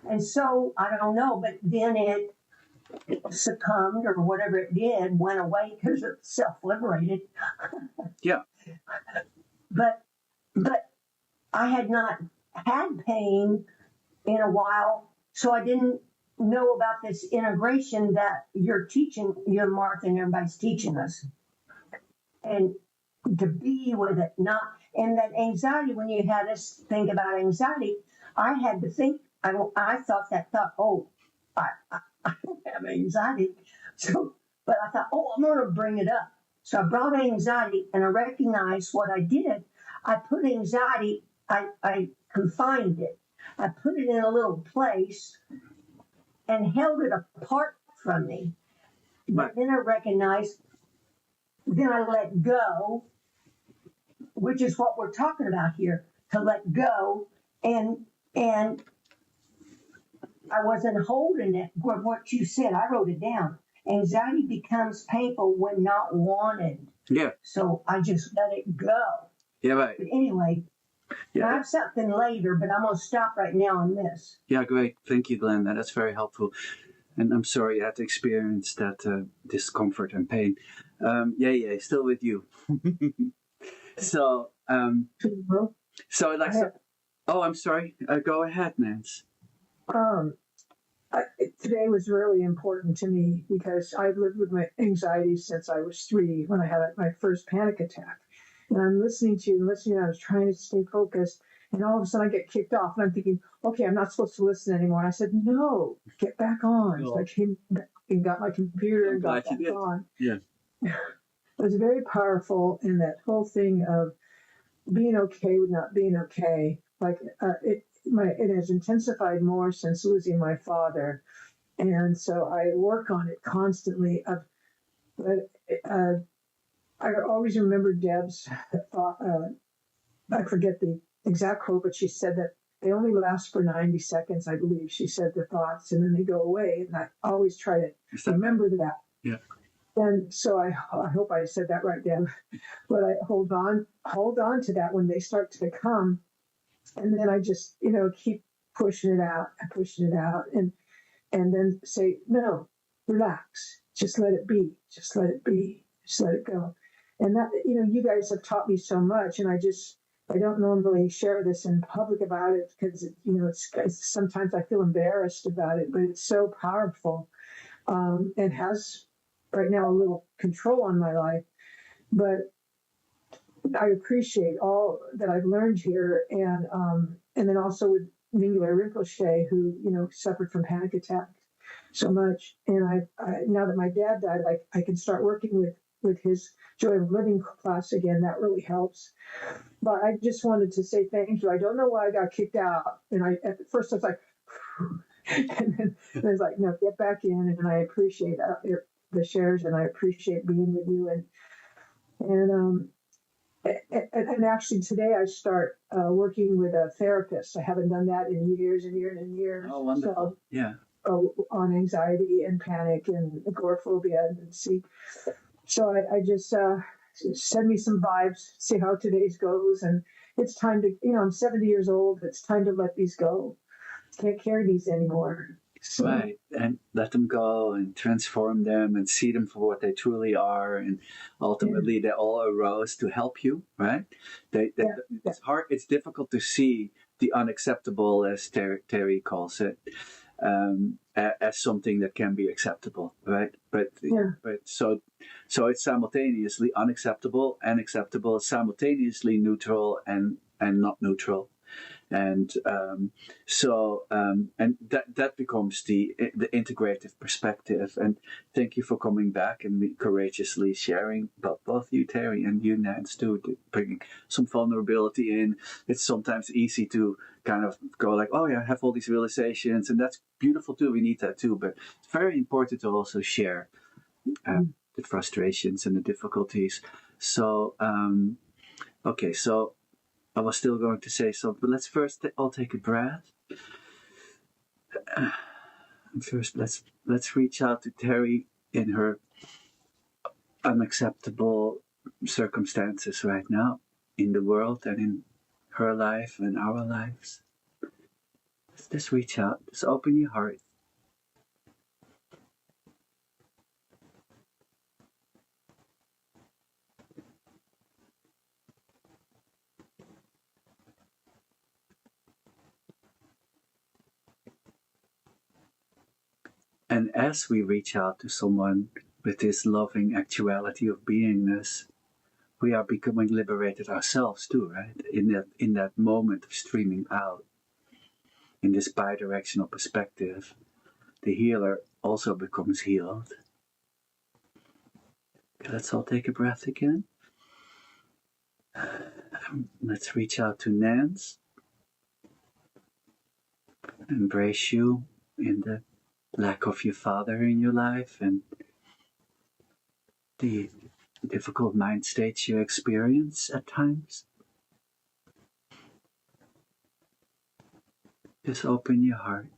Speaker 7: And so, I don't know, but then it succumbed or whatever it did, went away because it self-liberated.
Speaker 1: Yeah.
Speaker 7: But I had not had pain in a while, so I didn't know about this integration that you're teaching, you and Martha and everybody's teaching us. And to be with it, not, and that anxiety, when you had us think about anxiety, I had to think, I thought, oh, I don't have anxiety. So, but I thought, oh, I'm going to bring it up. So I brought anxiety and I recognized what I did. I put anxiety, I confined it. I put it in a little place and held it apart from me. But then I recognized, then I let go, which is what we're talking about here, to let go. And I wasn't holding it. What you said, I wrote it down. Anxiety becomes painful when not wanted.
Speaker 1: Yeah.
Speaker 7: So I just let it go.
Speaker 1: Yeah, right.
Speaker 7: But anyway, I have something later, but I'm going to stop right now on this.
Speaker 1: Yeah, great. Thank you, Glenda. That's very helpful. And I'm sorry you had to experience that discomfort and pain. Yeah, still with you. So like, oh, I'm sorry. Go ahead, Nance.
Speaker 6: Today was really important to me because I've lived with my anxiety since I was 3 when I had my first panic attack. And I'm listening to you, I was trying to stay focused. And all of a sudden I get kicked off and I'm thinking, okay, I'm not supposed to listen anymore. And I said, no, get back on. So I came back and got my computer and got back on.
Speaker 1: Yeah.
Speaker 6: It was very powerful in that whole thing of being okay with not being okay. Like it has intensified more since losing my father. And so I work on it constantly. I always remember Deb's thought, I forget the exact quote, but she said that they only last for 90 seconds, I believe. She said the thoughts and then they go away. And I always try to remember that.
Speaker 1: Yeah.
Speaker 6: And so I hope I said that right, Deb. But I hold on to that when they start to come. And then I just, keep pushing it out, and then say, no, relax, just let it be, just let it go. And that, you guys have taught me so much, and I don't normally share this in public about it because, it's sometimes I feel embarrassed about it, but it's so powerful. It has right now a little control on my life, but I appreciate all that I've learned here, and then also with Mingyur Rinpoche, who, suffered from panic attacks so much. And I now that my dad died, I can start working with his Joy of Living class again. That really helps. But I just wanted to say thank you. I don't know why I got kicked out. And at first I was like, and then I was like, no, get back in. And I appreciate the shares, and I appreciate being with you. And actually today I start working with a therapist. I haven't done that in years and years and years.
Speaker 1: Oh, wonderful. Yeah.
Speaker 6: On anxiety and panic and agoraphobia and see. So I just send me some vibes, see how today's goes. And it's time to, I'm 70 years old. It's time to let these go. Can't carry these anymore. So,
Speaker 1: right, and let them go and transform them and see them for what they truly are, and ultimately they all arose to help you, right? It's hard, it's difficult to see the unacceptable, as Terry calls it, as something that can be acceptable, right? But so it's simultaneously unacceptable and acceptable, simultaneously neutral and not neutral. And and that becomes the integrative perspective. And thank you for coming back and courageously sharing, both you, Terry, and you, Nance, too, bringing some vulnerability in. It's sometimes easy to kind of go like, oh yeah, I have all these realizations, and that's beautiful too. We need that too, but it's very important to also share the frustrations and the difficulties. So, okay, so I was still going to say something, but let's first all take a breath. First, let's reach out to Terry in her unacceptable circumstances right now in the world and in her life and our lives. Let's just reach out. Just open your heart. And as we reach out to someone with this loving actuality of beingness, we are becoming liberated ourselves too, right? In that moment of streaming out, in this bi-directional perspective, the healer also becomes healed. Okay, let's all take a breath again. Let's reach out to Nance. Embrace you in the lack of your father in your life and the difficult mind states you experience at times. Just open your heart.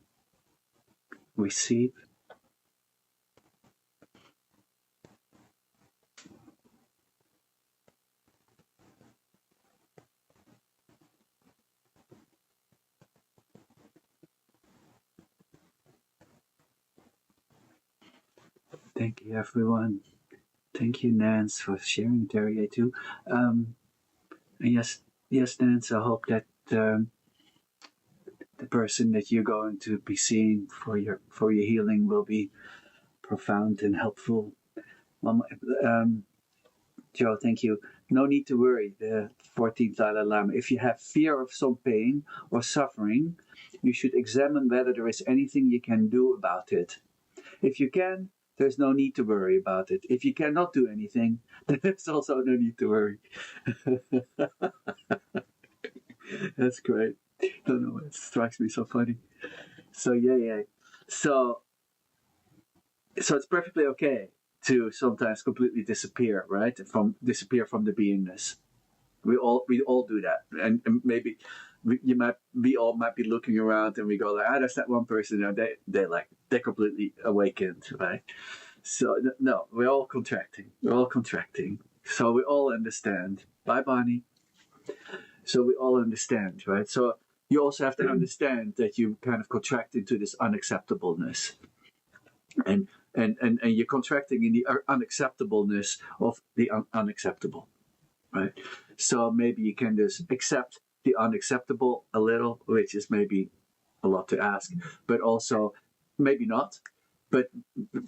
Speaker 1: Receive. Thank you, everyone. Thank you, Nance, for sharing, Terry, too. And yes, Nance, I hope that the person that you're going to be seeing for your healing will be profound and helpful. Joe, thank you. No need to worry, the 14th Dalai Lama. If you have fear of some pain or suffering, you should examine whether there is anything you can do about it. If you can, there's no need to worry about it. If you cannot do anything, then there's also no need to worry. That's great. I don't know, it strikes me so funny. So, yeah. So it's perfectly okay to sometimes completely disappear, right? Disappear from the beingness. We all do that, and maybe we all might be looking around and we go like, there's that one person, and they're completely awakened, right? So no, we're all contracting. So we all understand. Bye, Bonnie. So we all understand, right? So you also have to understand that you kind of contract into this unacceptableness, and you're contracting in the unacceptableness of the unacceptable, right? So maybe you can just accept the unacceptable a little, which is maybe a lot to ask, but also maybe not. But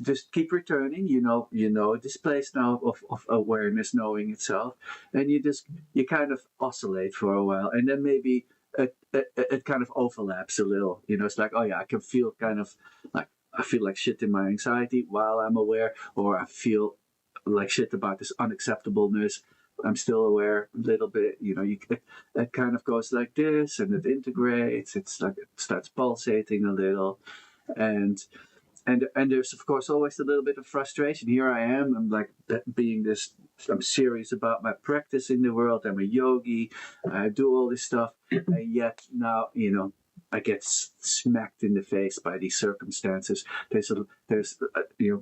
Speaker 1: just keep returning, you know this place now of awareness, knowing itself, and you kind of oscillate for a while, and then maybe it kind of overlaps a little. It's like, oh yeah, I can feel kind of like I feel like shit in my anxiety while I'm aware, or I feel like shit about this unacceptableness. I'm still aware a little bit. It kind of goes like this, and it integrates. It's like it starts pulsating a little, and there's of course always a little bit of frustration. Here I am. I'm like being this. I'm serious about my practice in the world. I'm a yogi. I do all this stuff, and yet now I get smacked in the face by these circumstances. There's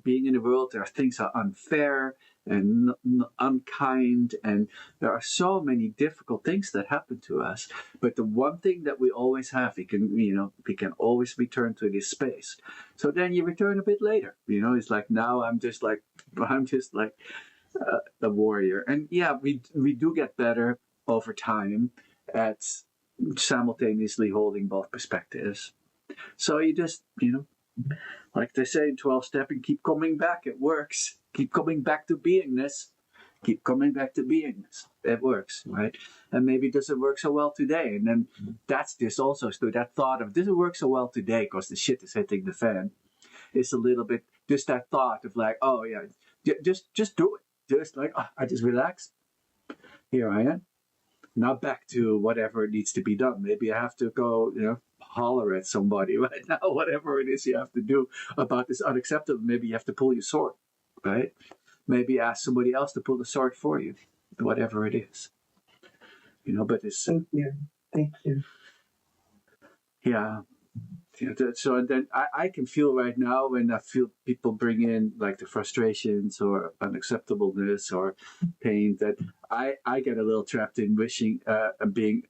Speaker 1: being in the world. There are things that are unfair and unkind, and there are so many difficult things that happen to us. But the one thing that we always have, we can always return to this space. So then you return a bit later. It's like now I'm just like a warrior, and yeah, we do get better over time at simultaneously holding both perspectives. So you just like they say in 12-stepping, keep coming back. It works. Keep coming back to beingness. Keep coming back to beingness. It works, right? And maybe it doesn't work so well today. And then that's this also. So that thought of, doesn't work so well today because the shit is hitting the fan. It's a little bit, just that thought of like, oh yeah, just do it. Just like, oh, I just relax. Here I am. Now back to whatever needs to be done. Maybe I have to go, holler at somebody right now, whatever it is you have to do about this unacceptable. Maybe you have to pull your sword, right? Maybe ask somebody else to pull the sword for you, whatever it is. But it's...
Speaker 6: Thank you.
Speaker 1: Yeah. So then I can feel right now when I feel people bring in like the frustrations or unacceptableness or pain, that I get a little trapped in wishing being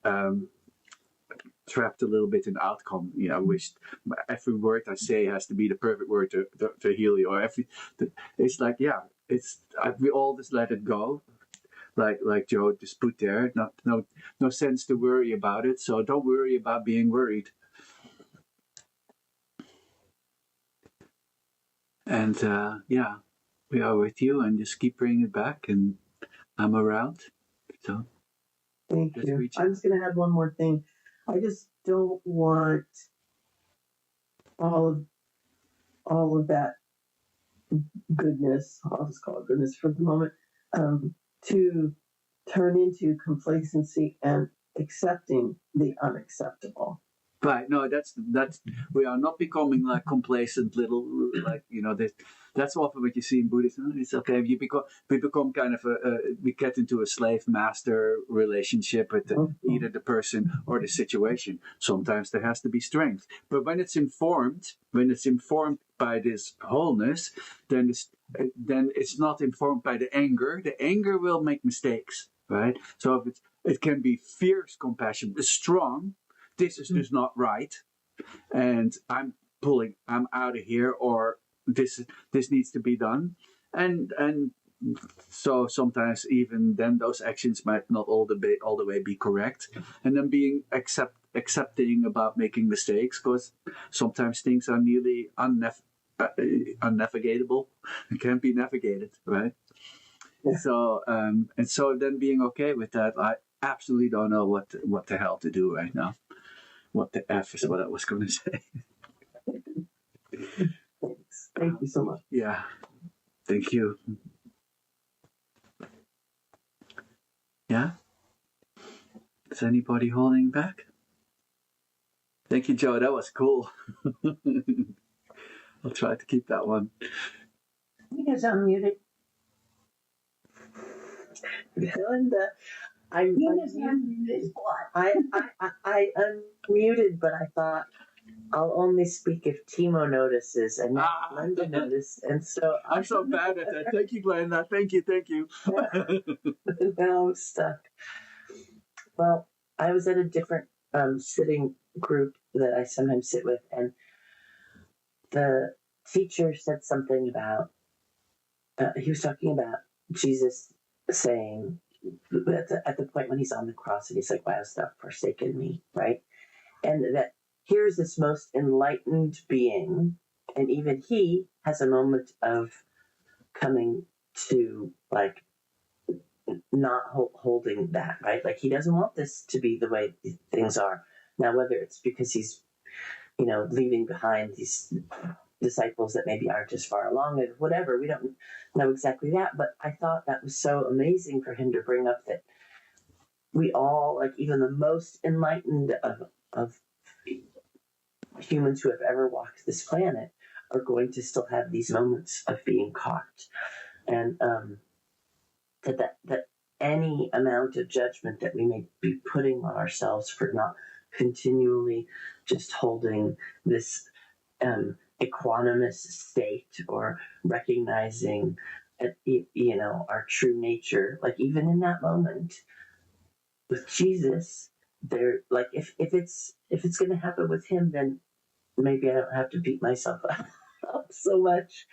Speaker 1: trapped a little bit in outcome. I wish every word I say has to be the perfect word to heal you, or it's like, yeah, we all just let it go. Like Joe just put there, no sense to worry about it. So don't worry about being worried. And yeah, we are with you, and just keep bringing it back, and I'm around. So
Speaker 6: Thank you. I'm just going to add one more thing. I just don't want all of that goodness, I'll just call it goodness for the moment, to turn into complacency and accepting the unacceptable.
Speaker 1: Right. No, that's we are not becoming like complacent little, like, that's often what you see in Buddhism. It's okay. We become kind of we get into a slave master relationship with either the person or the situation. Sometimes there has to be strength, but when it's informed by this wholeness, then it's not informed by the anger. The anger will make mistakes, right? So if it can be fierce compassion, strong. This is just not right, and I'm out of here, or this needs to be done, and so sometimes even then those actions might not all the way be correct, and then being accepting about making mistakes, because sometimes things are nearly unnavigatable. It can't be navigated, right? Yeah. So and so then being okay with that, I absolutely don't know what the hell to do right now. What the F is what I was going to say.
Speaker 6: Thanks. Thank you so much.
Speaker 1: Yeah. Thank you. Yeah? Is anybody holding back? Thank you, Joe. That was cool. I'll try to keep that one.
Speaker 7: You guys unmuted.
Speaker 6: Linda, I'm
Speaker 7: unmuted.
Speaker 6: I unmuted, but I thought I'll only speak if Timo notices and not Linda noticed. And so
Speaker 1: I'm so bad at that. Thank you, Glenda. Thank you.
Speaker 6: Now I'm stuck. Well, I was at a different sitting group that I sometimes sit with, and the teacher said something about, he was talking about Jesus saying, at the point when he's on the cross and he's like, why hast thou forsaken me, right? And that here's this most enlightened being, and even he has a moment of coming to, like, not holding that, right? Like, he doesn't want this to be the way things are.
Speaker 3: Now, whether it's because he's, leaving behind these disciples that maybe aren't as far along or whatever, we don't know exactly that. But I thought that was so amazing for him to bring up that we all, like even the most enlightened of humans who have ever walked this planet, are going to still have these moments of being caught. And that any amount of judgment that we may be putting on ourselves for not continually just holding this equanimous state or recognizing our true nature, like even in that moment with Jesus, there, like if it's going to happen with him, then maybe I don't have to beat myself up so much,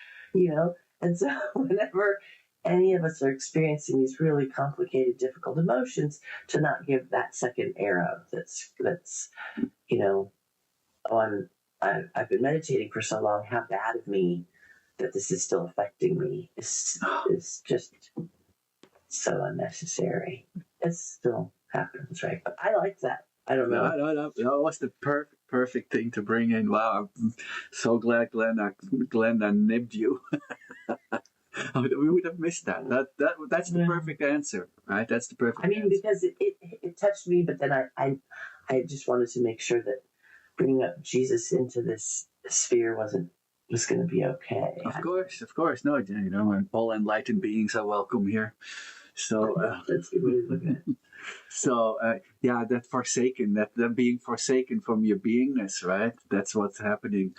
Speaker 3: And so whenever any of us are experiencing these really complicated, difficult emotions, to not give that second arrow that's I've been meditating for so long, how bad of me that this is still affecting me is just so unnecessary. It still happens, right? But I like that. I don't know.
Speaker 1: No. That was the perfect thing to bring in. Wow, I'm so glad Glenda nibbed you. We would have missed that. That's the perfect answer, right? That's the perfect.
Speaker 3: I mean,
Speaker 1: answer.
Speaker 3: because it touched me, but then I just wanted to make sure that bringing up Jesus into this sphere was going to be okay.
Speaker 1: Of course. No, all enlightened beings are welcome here. So
Speaker 3: that's a good way to look at it.
Speaker 1: So that forsaken, that being forsaken from your beingness, right? That's what's happening.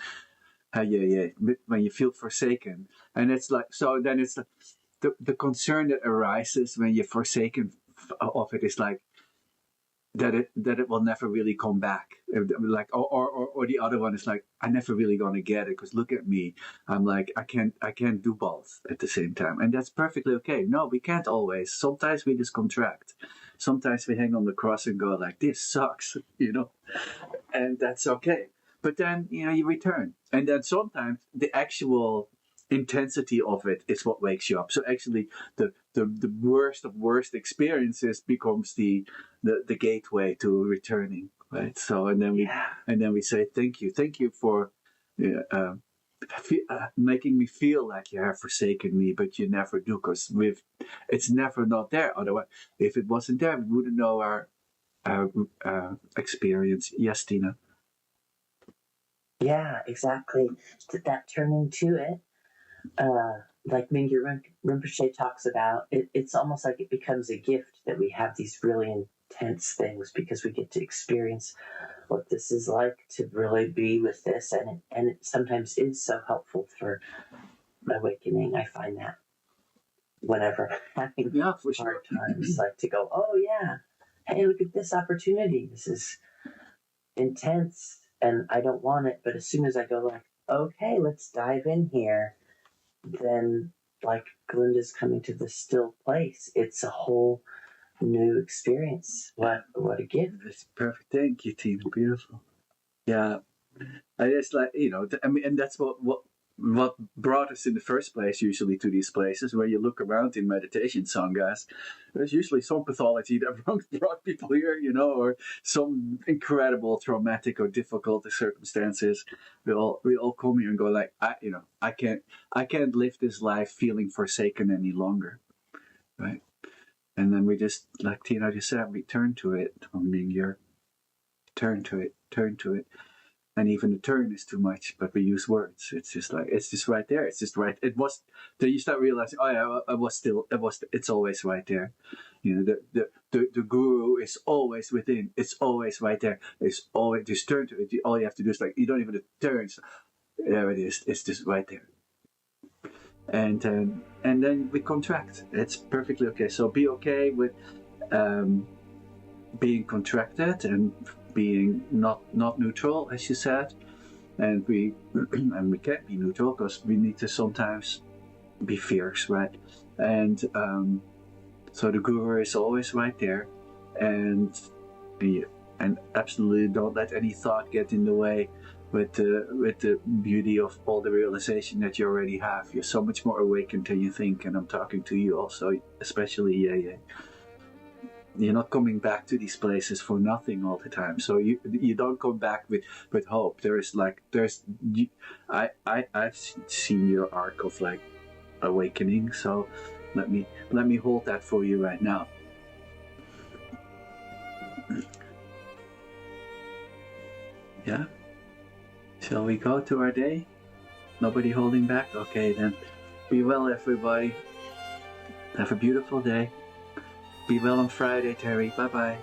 Speaker 1: When you feel forsaken, and it's like, so then it's the concern that arises when you're forsaken of it is like that it will never really come back. Like or the other one is like, I'm never really gonna get it because look at me. I'm like, I can't do both at the same time, and that's perfectly okay. No, we can't always. Sometimes we just contract. Sometimes we hang on the cross and go like, this sucks, and that's okay. But then, you return. And then sometimes the actual intensity of it is what wakes you up. So actually the worst of worst experiences becomes the gateway to returning, right? So, and then we say, thank you for making me feel like you have forsaken me, but you never do, because it's never not there. Otherwise, if it wasn't there, we wouldn't know our experience. Yes, Tina.
Speaker 3: Yeah, exactly. That turning to it, like Mingyur Rinpoche talks about, it's almost like it becomes a gift that we have these really intense things because we get to experience what this is like to really be with this, and it sometimes is so helpful for awakening. I find that whenever having hard times, like to go, oh yeah, hey, look at this opportunity. This is intense. And I don't want it, but as soon as I go like, okay, let's dive in here, then like Glinda's coming to the still place. It's a whole new experience. What a gift.
Speaker 1: That's perfect. Thank you, Tina. Beautiful. Yeah. I just like, and that's what brought us in the first place usually to these places. Where you look around in meditation sanghas, there's usually some pathology that brought people here, or some incredible traumatic or difficult circumstances. We all come here and go like, I can't live this life feeling forsaken any longer, right? And then we just, like Tina just said, we turn to it. Turn to it. And even the turn is too much, but we use words. It's just right there. It's just right. It was. Then you start realizing, oh yeah, it's always right there. The guru is always within. It's always right there. It's always, just turn to it. All you have to do is like, you don't even turn. So there it is. It's just right there. And then we contract. It's perfectly okay. So be okay with being contracted and being not neutral, as you said, and we can't be neutral because we need to sometimes be fierce, right? And so the guru is always right there, and absolutely don't let any thought get in the way with the beauty of all the realization that you already have. You're so much more awakened than you think, and I'm talking to you also, especially you're not coming back to these places for nothing all the time. So you don't come back with hope. I've seen your arc of like awakening. So let me hold that for you right now. Yeah. Shall we go to our day? Nobody holding back? Okay, then. Be well, everybody. Have a beautiful day. Be well on Friday, Terry. Bye-bye.